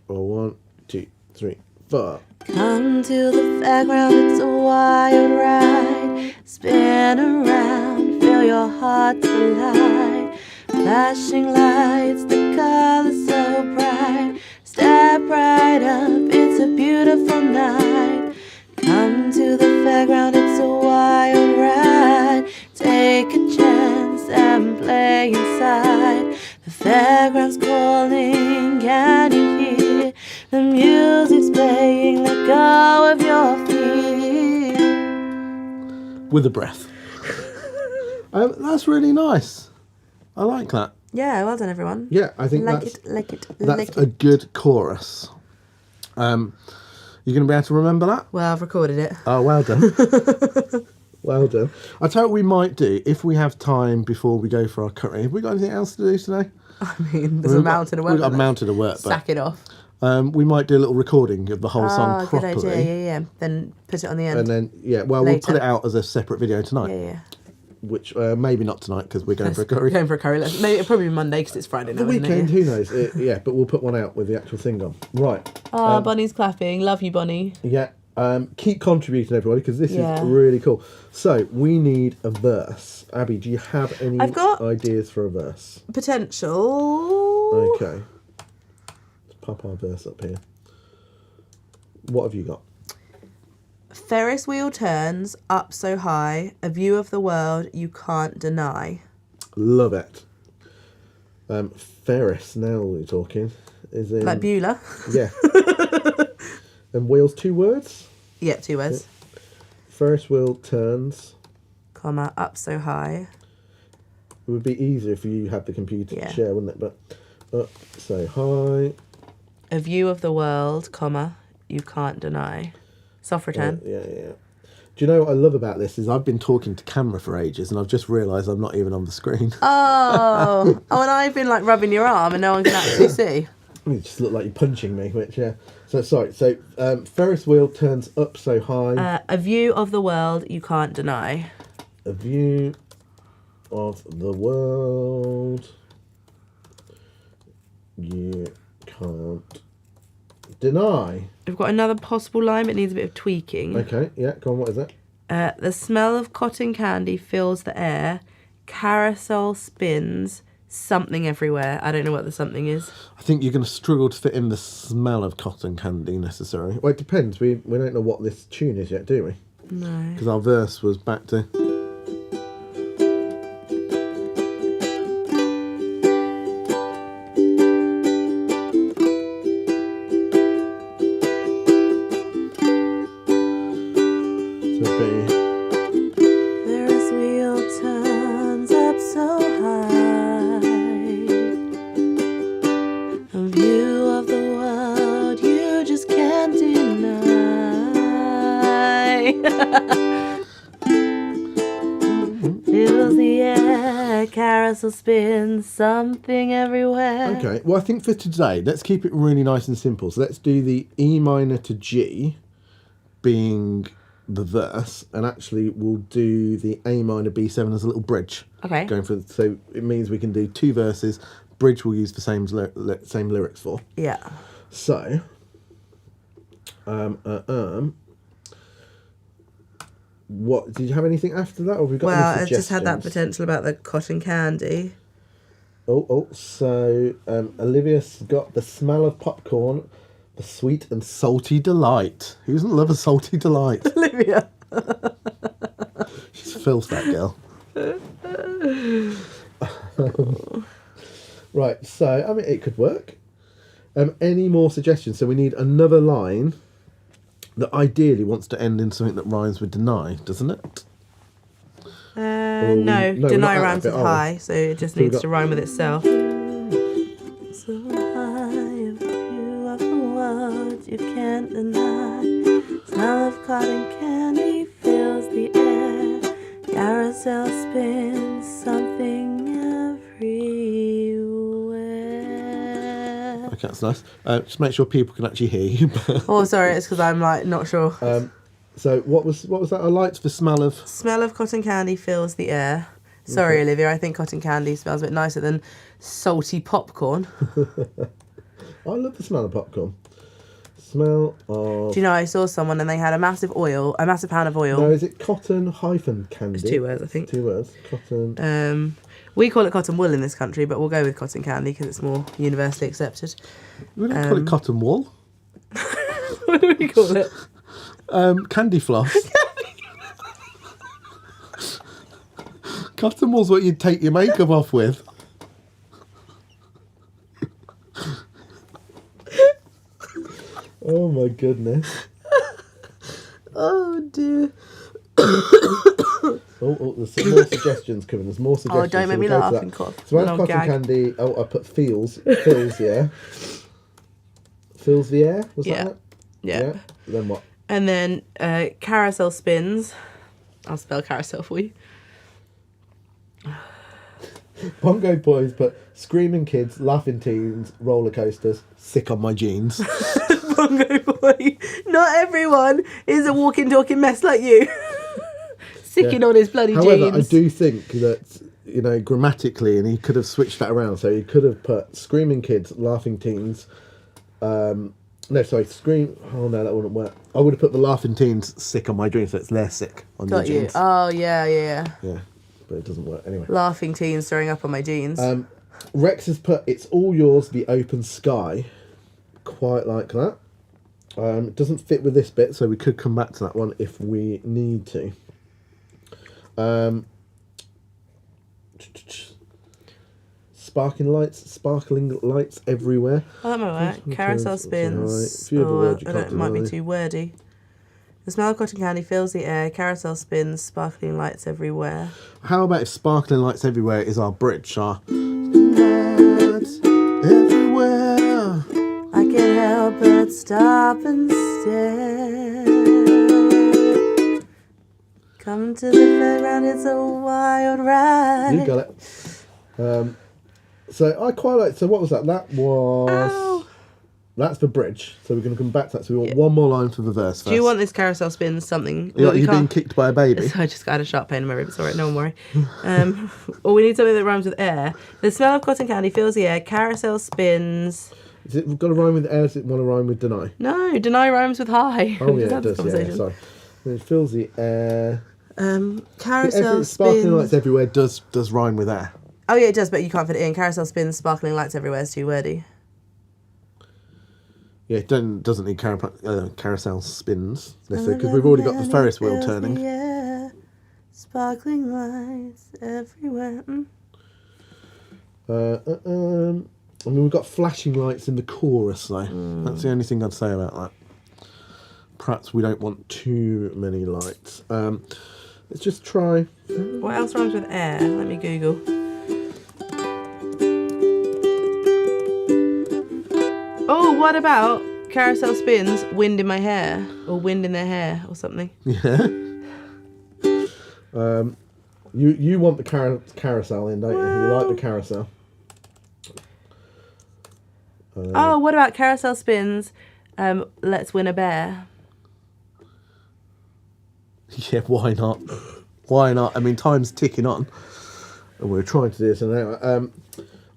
a 1, 2, 3, 4. Come to the fairground, it's a wild ride. Spin around, feel your heart collide. Flashing lights, the colors so bright. Step right up, it's a beautiful night. Come to the fairground, it's a wild ride. Take a chance and play inside. The fairground's calling, can you hear? The music's playing, let go of your fear. With a breath. That's really nice. I like that. Yeah, well done, everyone. Yeah, I think Like that's it, like it, that's like a it. good chorus. You going to be able to remember that? Well, I've recorded it. Oh, well done. Well done. I'll tell you what we might do if we have time before we go for our curry. Have we got anything else to do today? I mean, there's a mountain of work. We've got a mountain of work. Sack it off. We might do a little recording of the whole song Good properly. idea, yeah. Then put it on the end. And then, we'll put Later. it out as a separate video tonight. Yeah. Which, maybe not tonight because we're going for a curry. Going for a curry. Maybe it'll probably be Monday because it's Friday now, The isn't weekend, it? who knows? Yeah, but we'll put one out with the actual thing on. Right. Oh, Bonnie's clapping. Love you, Bonnie. Yeah. Keep contributing, everybody, because this Yeah. is really cool. So, we need a verse. Abby, do you have any I've got- ideas for a verse? Potential. Okay. Let's pop our verse up here. What have you got? Ferris wheel turns up so high, a view of the world you can't deny. Love it. Ferris, now we're talking. Is in... Like Beulah. Yeah. And wheels, 2 words? Yeah, 2 words. Ferris wheel turns. Comma, up so high. It would be easier if you had the computer Yeah. to share, wouldn't it? But up so high. A view of the world, comma, you can't deny. Soft return. Yeah. Do you know what I love about this is I've been talking to camera for ages and I've just realised I'm not even on the screen. Oh, and I've been like rubbing your arm and no one can actually see. You just look like you're punching me, which, yeah. So, sorry. So, Ferris wheel turns up so high. A view of the world you can't deny. A view of the world you can't deny. We've got another possible line, but it needs a bit of tweaking. Okay, yeah, go on, what is it? The smell of cotton candy fills the air. Carousel spins. Something everywhere. I don't know what the something is. I think you're going to struggle to fit in the smell of cotton candy necessarily. Well, it depends. We don't know what this tune is yet, do we? No. Because our verse was back to... Ferris wheel turns up so high. A view of the world you just can't deny. Fills the air, carousel spins, something everywhere. Okay, well, I think for today, let's keep it really nice and simple. So let's do the E minor to G being the verse, and actually we'll do the A minor B7 as a little bridge. Okay. Going for, so it means we can do 2 verses. Bridge we'll use the same lyrics for. Yeah. So, what did you have anything after that, or have we got Well, any I just had that suggestions? potential about the cotton candy. So Olivia's got the smell of popcorn, the sweet and salty delight. Who doesn't love a salty delight? Olivia. She's filth, that girl. Right, so I mean it could work. Any more suggestions? So we need another line that ideally wants to end in something that rhymes with deny, doesn't it? No, we're not deny at rhymes that with bit, are we? high, so it just So we've needs got- to rhyme with itself. So high, a view of the world you can't deny. Smell of cotton candy fills the air. Carousel spins something everywhere. Okay, that's nice. Just make sure people can actually hear you. Oh, sorry, it's because I'm like not sure. So what was that? I liked the smell of. Smell of cotton candy fills the air. Sorry, Olivia, I think cotton candy smells a bit nicer than salty popcorn. I love the smell of popcorn. Smell of. Do you know, I saw someone and they had a massive pan of oil. No, is it cotton candy? It's 2 words, I think. 2 words. Cotton. We call it cotton wool in this country, but we'll go with cotton candy because it's more universally accepted. We don't call it cotton wool. What do we call it? Candy floss. Cotton wool's what you'd take your makeup off with. Oh my goodness. Oh dear. There's some more suggestions coming. There's more suggestions. Oh, don't make me laugh and cough. So I And have I'll cotton gag. candy. Oh, I put fills the air. Fills the air? Was that it? Yeah. Then what? And then carousel spins. I'll spell carousel for you. Bongo boys put screaming kids, laughing teens, roller coasters, sick on my jeans. Bongo boy. Not everyone is a walking, talking mess like you. Sicking on his bloody However, jeans. I do think that, you know, grammatically, and he could have switched that around. So he could have put screaming kids, laughing teens. Oh no, that wouldn't work. I would have put the laughing teens sick on my jeans, so it's less sick on your Got you. jeans. Oh, yeah. Yeah, but it doesn't work anyway. Laughing teens throwing up on my jeans. Rex has put "It's all yours, the open sky." Quite like that. It doesn't fit with this bit, so we could come back to that one if we need to. Sparkling lights everywhere. Oh, that might work. Carousel Right. spins. Few other Oh, words you I can't don't, it might be deny. too wordy. The smell of cotton candy fills the air. Carousel spins. Sparkling lights everywhere. How about if sparkling lights everywhere is our bridge? Our lights everywhere. I can't help but stop and stare. Come to the fairground, it's a wild ride. You got it. So I quite like. So what was that? That was. Ow. That's the bridge. So we're going to come back to that. So we want one more line for the verse first. Do you want this carousel spins something? You're we being can't- kicked by a baby. I just got a sharp pain in my ribs. It's all right, no one worry. Or we need something that rhymes with air. The smell of cotton candy fills the air. Carousel spins. Is it got to rhyme with air? Does it want to rhyme with deny? No, deny rhymes with high. Oh We yeah, just it had this does. Yeah, sorry. It fills the air. Carousel Sparkling lights spins. everywhere does rhyme with air. Oh yeah, it does, but you can't fit it in. Carousel spins. Sparkling lights everywhere is too wordy. Yeah, it doesn't need carousel spins necessarily because we've already got the Ferris wheel turning. Yeah, sparkling lights everywhere. I mean, we've got flashing lights in the chorus though. That's the only thing I'd say about that. Perhaps we don't want too many lights. Let's just try. What else rhymes with air? Let me Google. Oh, what about carousel spins, wind in my hair, or wind in their hair, or something? Yeah. You want the carousel in, don't you? You like the carousel. Oh, what about carousel spins? Let's win a bear. Yeah, why not? Why not? I mean, time's ticking on. And we're trying to do this now.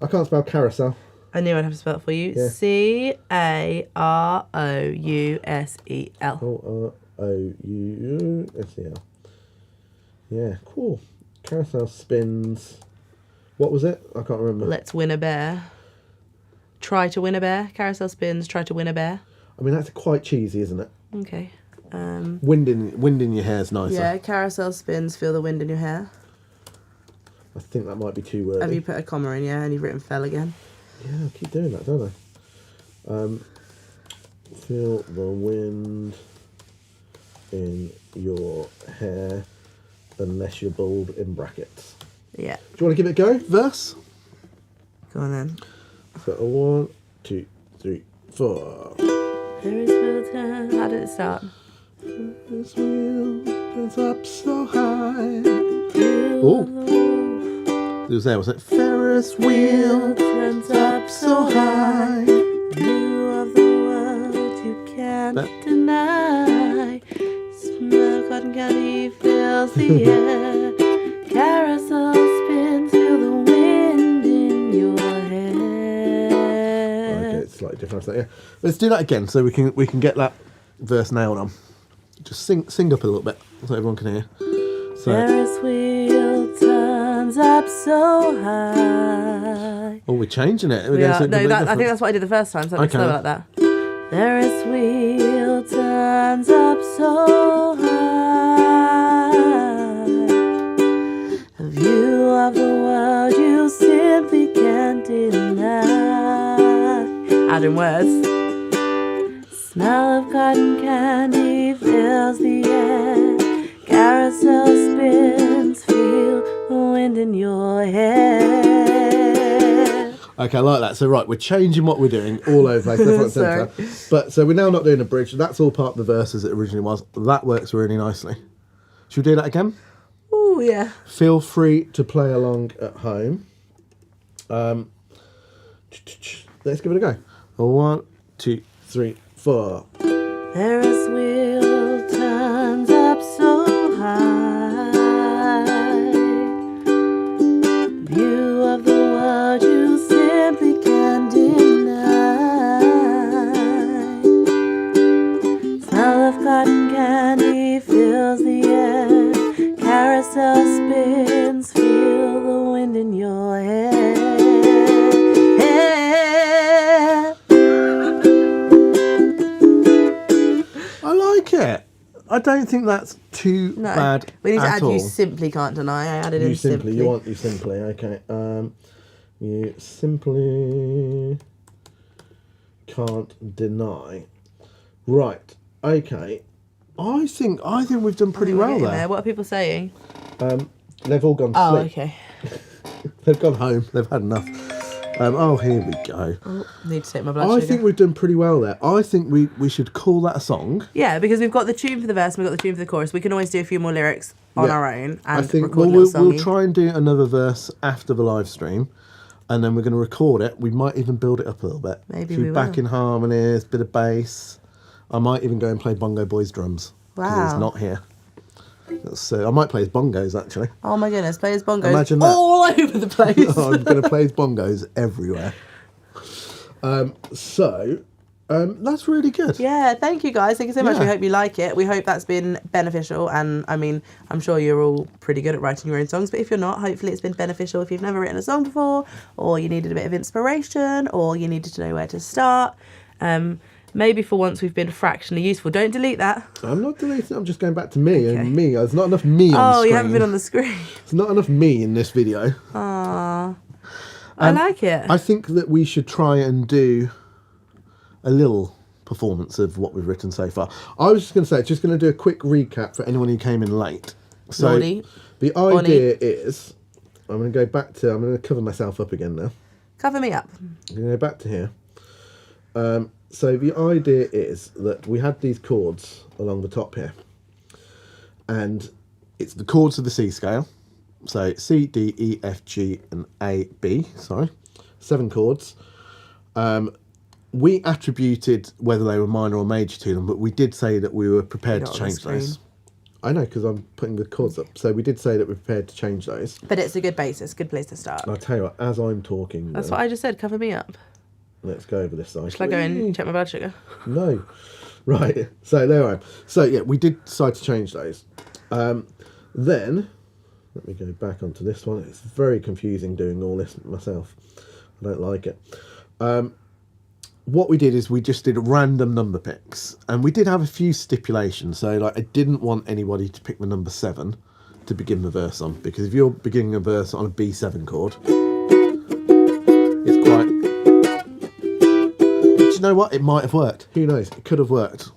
I can't spell carousel. I knew I'd have to spell it for you. Yeah. Carousel. Carousel. Yeah, cool. Carousel spins. What was it? I can't remember. Let's win a bear. Try to win a bear. Carousel spins. Try to win a bear. I mean, that's quite cheesy, isn't it? Okay. Wind in your hair is nicer. Yeah, carousel spins. Feel the wind in your hair. I think that might be too wordy. Have you put a comma in? Yeah, and you've written fell again. Yeah, I keep doing that, don't I? Feel the wind in your hair, unless you're bald in brackets. Yeah. Do you want to give it a go? Verse? Go on then. So 1, 2, 3, 4. There is no time. How did it start? Ferris wheel turns up so high. Oh, it was there, was it? Ferris wheel turns up so high. View of the world you can't deny. Smell of cotton candy fills the air. Carousel spins, feel the wind in your hair. Okay, it's slightly different. Yeah, let's do that again so we can get that verse nailed on. Just sing up a little bit so everyone can hear. So, Ferris wheel turns up so high. oh, we're changing it. We are. No, I think that's what I did the first time, so I'm slow like that. Ferris wheel turns up so high. A view of the world you simply can't deny. Adding words. Smell of cotton candy fills the air. Carousel spins, feel the wind in your hair. Okay, I like that. So right, we're changing what we're doing all over left, right, centre. But so we're now not doing a bridge. That's all part of the verse as it originally was. That works really nicely. Should we do that again? Oh yeah. Feel free to play along at home. Let's give it a go. 1, 2, 3, 4. Ferris wheel turns up so high. View of the world you simply can't deny. Smell of cotton candy fills the air. Carousel spins, feel the wind in your hair. I like it. I don't think that's too bad. We need to add all. you simply can't deny. I added You in simply. You want you simply. Okay. You simply can't deny. Right. Okay. I think we've done pretty well there. What are people saying? They've all gone to Oh, sleep. okay. They've gone home. They've had enough. Oh, here we go. Oh, need to take my blood I sugar. think we've done pretty well there. I think we should call that a song. Yeah, because we've got the tune for the verse and we've got the tune for the chorus. We can always do a few more lyrics on our own and I think record a little we'll songy. try and do another verse after the live stream, and then we're going to record it. We might even build it up a little bit. Maybe a few we backing will. harmonies, bit of bass. I might even go and play Bongo Boy's drums. Because Wow. he's not here. So I might play his bongos actually. Oh my goodness, play his bongos Imagine that. all over the place. I'm going to play his bongos everywhere. That's really good. Yeah, thank you guys. Thank you so much. We Yeah. hope you like it. We hope that's been beneficial. And I mean, I'm sure you're all pretty good at writing your own songs, but if you're not, hopefully it's been beneficial if you've never written a song before, or you needed a bit of inspiration, or you needed to know where to start. Maybe for once we've been fractionally useful. Don't delete that. I'm not deleting. I'm just going back to me Okay. and me. There's not enough me on Oh, screen. you haven't been on the screen. There's not enough me in this video. Aww. I like it. I think that we should try and do a little performance of what we've written so far. I was just going to say, just going to do a quick recap for anyone who came in late. So Naughty. the idea is, I'm going to cover myself up again now. Cover me up. I'm going to go back to here. So the idea is that we had these chords along the top here, and it's the chords of the C scale. So C, D, E, F, G, and A, B. Sorry, 7 chords. We attributed whether they were minor or major to them, but we did say that we were prepared to change those. I know, because I'm putting the chords up. So we did say that we're prepared to change those. But it's a good basis, good place to start. I'll tell you what, as I'm talking... That's what I just said, cover me up. Let's go over this side. Shall I go and check my blood sugar? No. Right, so there I am. So yeah, we did decide to change those. Then, let me go back onto this one. It's very confusing doing all this myself. I don't like it. What we did is we just did random number picks, and we did have a few stipulations. So like, I didn't want anybody to pick the number 7 to begin the verse on, because if you're beginning a verse on a B7 chord, it's quite... But you know what? It might have worked. Who knows? It could have worked.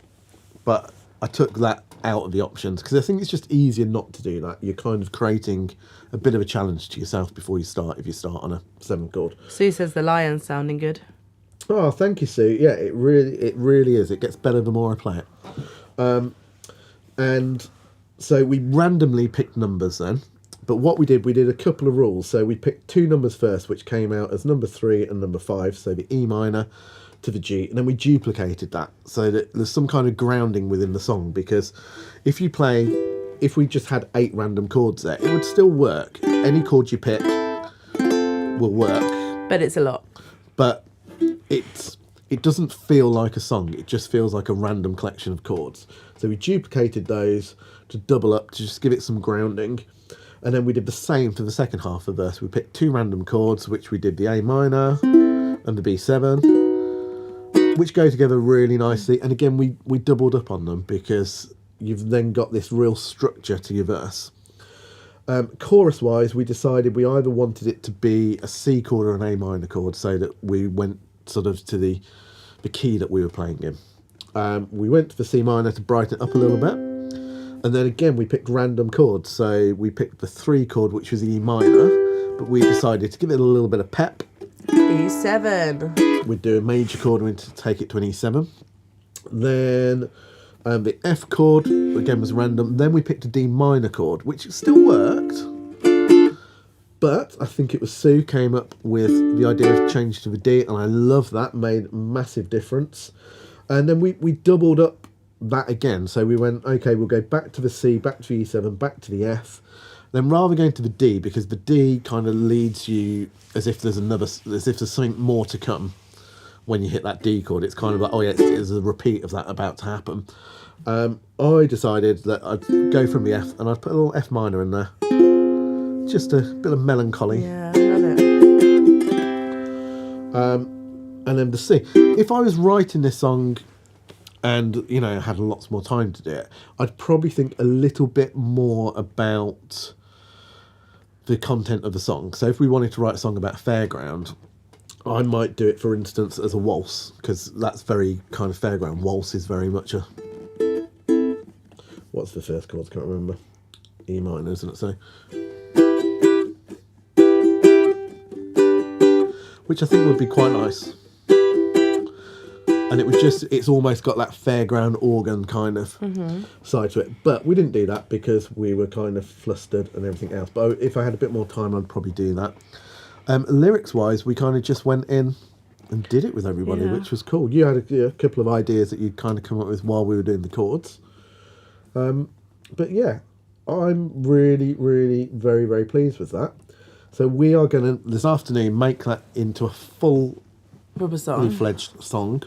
But I took that out of the options because I think it's just easier not to do that. You're kind of creating a bit of a challenge to yourself before you start, if you start on a 7 chord. Sue says the lion's sounding good. Oh, thank you, Sue. Yeah, it really is. It gets better the more I play it. And so we randomly picked numbers then. But what we did a couple of rules. So we picked two numbers first, which came out as number 3 and number 5. So the E minor to the G. And then we duplicated that so that there's some kind of grounding within the song. Because if we just had 8 random chords there, it would still work. Any chord you pick will work. But it's a lot. But it doesn't feel like a song. It just feels like a random collection of chords. So we duplicated those to double up, to just give it some grounding. And then we did the same for the second half of the verse. We picked 2 random chords, which we did the A minor and the B7, which go together really nicely. And again, we doubled up on them because you've then got this real structure to your verse. Chorus-wise, we decided we either wanted it to be a C chord or an A minor chord, so that we went sort of to the key that we were playing in. We went for C minor to brighten it up a little bit. And then again, we picked random chords. So we picked the 3 chord, which was E minor, but we decided to give it a little bit of pep. E7. We'd do a major chord and we'd take it to an E7. Then the F chord, again, was random. Then we picked a D minor chord, which still worked. But I think it was Sue came up with the idea of changing to the D, and I love that, made a massive difference. And then we doubled up that again. So we went, okay, we'll go back to the C, back to the E7, back to the F. Then rather going to the D, because the D kind of leads you as if there's something more to come when you hit that D chord. It's kind of like, oh yeah, it's a repeat of that about to happen. I decided that I'd go from the F and I'd put a little F minor in there. Just a bit of melancholy. Yeah, I love it. And then the C. If I was writing this song and, you know, had lots more time to do it, I'd probably think a little bit more about the content of the song. So if we wanted to write a song about fairground, I might do it, for instance, as a waltz, because that's very kind of fairground. Waltz is very much a... What's the first chord? I can't remember. E minor, isn't it? So... which I think would be quite nice. And it's almost got that fairground organ kind of side to it. But we didn't do that because we were kind of flustered and everything else. But if I had a bit more time, I'd probably do that. Lyrics-wise, we kind of just went in and did it with everybody, which was cool. You had a couple of ideas that you'd kind of come up with while we were doing the chords. But yeah, I'm really, really very, very pleased with that. So we are going to, this afternoon, make that into a fully fledged song.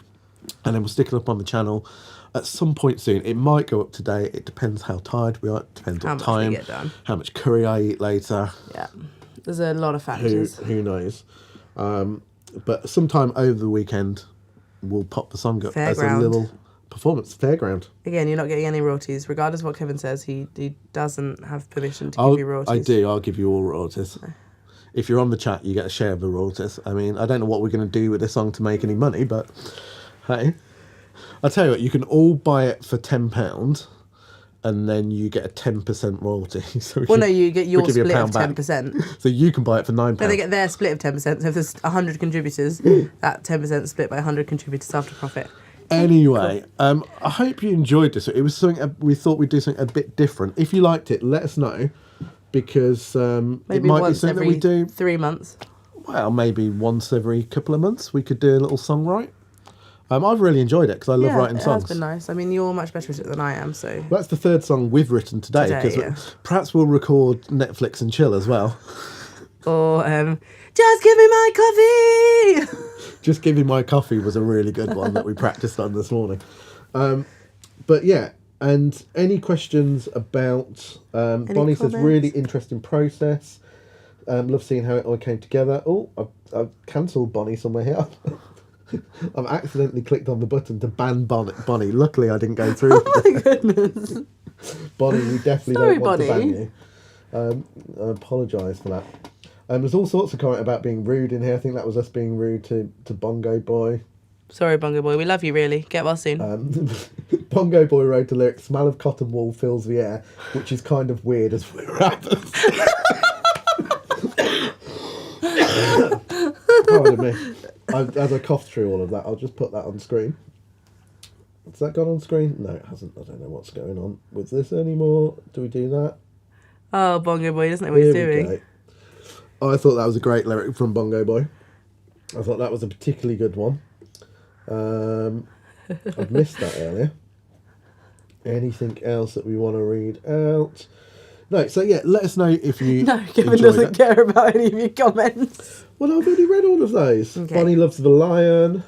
And then we'll stick it up on the channel at some point soon. It might go up today. It depends how tired we are. It depends on time, how much curry I eat later. Yeah, there's a lot of factors. Who knows? But sometime over the weekend, we'll pop the song up as a little performance. Fairground. Again, you're not getting any royalties. Regardless of what Kevin says, he doesn't have permission to give you royalties. I do. I'll give you all royalties. No. If you're on the chat, you get a share of the royalties. I mean, I don't know what we're going to do with this song to make any money, but hey, I'll tell you what, you can all buy it for £10 and then you get a 10% royalty. So you get your split of 10%. So you can buy it for £9. No, they get their split of 10%. So if there's 100 contributors, that 10% is split by 100 contributors after profit. Anyway, cool. I hope you enjoyed this. It was something we thought we'd do something a bit different. If you liked it, let us know, because maybe it might be something that we do 3 months. Well, maybe once every couple of months we could do a little song write. I've really enjoyed it because I love writing songs. It has been nice. I mean, you're much better at it than I am, so... Well, that's the third song we've written today, because perhaps we'll record Netflix and chill as well. Or, just give me my coffee! Just Give Me My Coffee was a really good one that we practiced on this morning. But yeah, and any questions about... Bonnie says, really interesting process. Love seeing how it all came together. Oh, I've cancelled Bonnie somewhere here. I've accidentally clicked on the button to ban Bonnie. Luckily, I didn't go through. Oh my goodness. Bonnie, we definitely don't want to ban you. I apologise for that. There's all sorts of comment about being rude in here. I think that was us being rude to Bongo Boy. Sorry, Bongo Boy. We love you, really. Get well soon. Bongo Boy wrote a lyric, smell of cotton wool fills the air, which is kind of weird as we're rappers. Pardon me. As I coughed through all of that, I'll just put that on screen. Has that gone on screen? No, it hasn't. I don't know what's going on with this anymore. Do we do that? Oh, Bongo Boy doesn't know what he's doing. I thought that was a great lyric from Bongo Boy. I thought that was a particularly good one. I've missed that earlier. Anything else that we want to read out? No, so yeah, let us know if you No, Kevin doesn't care about any of your comments. Well, I've already read all of those. Okay. Bonnie Loves the Lion.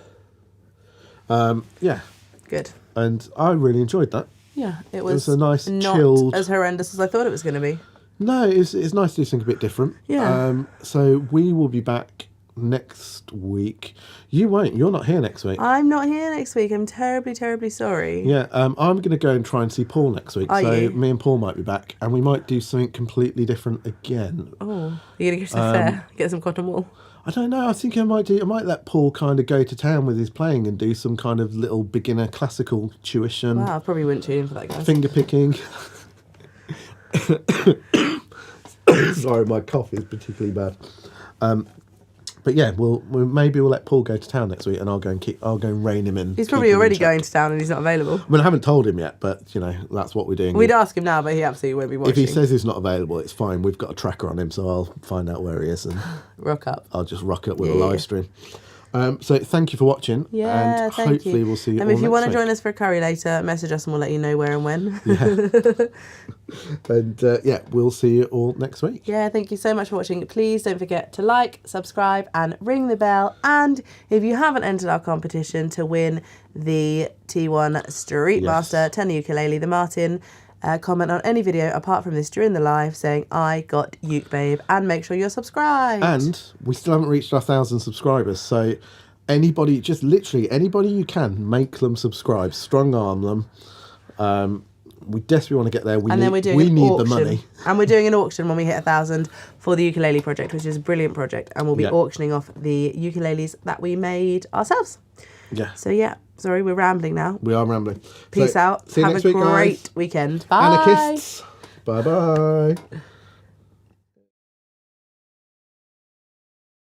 Yeah. Good. And I really enjoyed that. Yeah, it was a nice, not chilled... as horrendous as I thought it was going to be. No, it's nice to do something a bit different. Yeah. So we will be back next week. You won't. You're not here next week. I'm not here next week. I'm terribly, terribly sorry. Yeah, I'm going to go and try and see Paul next week. Are you? Me and Paul might be back, and we might do something completely different again. Oh, you're going to go to the fair, get some cotton wool? I don't know. I think I might let Paul kind of go to town with his playing and do some kind of little beginner classical tuition. Wow, I probably wouldn't tune in for that, guys. Finger picking. Sorry, my cough is particularly bad. But yeah, maybe we'll let Paul go to town next week, and I'll go and rein him in. He's probably already going to town and he's not available. I mean, I haven't told him yet, but that's what we're doing. We'd ask him now, but he absolutely won't be watching. If he says he's not available, it's fine. We've got a tracker on him, so I'll find out where he is and rock up. I'll just rock up with a live stream. So thank you for watching. Yeah, and thank hopefully you. we'll see you all And if you want to join us for a curry later, message us and we'll let you know where and when. Yeah. And we'll see you all next week. Yeah, thank you so much for watching. Please don't forget to like, subscribe and ring the bell. And if you haven't entered our competition to win the T1 Street Master tenor ukulele, the Martin, comment on any video apart from this during the live saying I got Uke Babe, and make sure you're subscribed. And we still haven't reached our 1,000 subscribers, so anybody, just literally anybody you can, make them subscribe, strong arm them. We desperately want to get there. We need the money. And we're doing an auction when we hit 1,000 for the ukulele project, which is a brilliant project, and we'll be auctioning off the ukuleles that we made ourselves. Yeah. So yeah, sorry, we're rambling now. We are rambling. Peace out. See you Have next a week, great guys. weekend. Bye. Anarchists. Bye bye.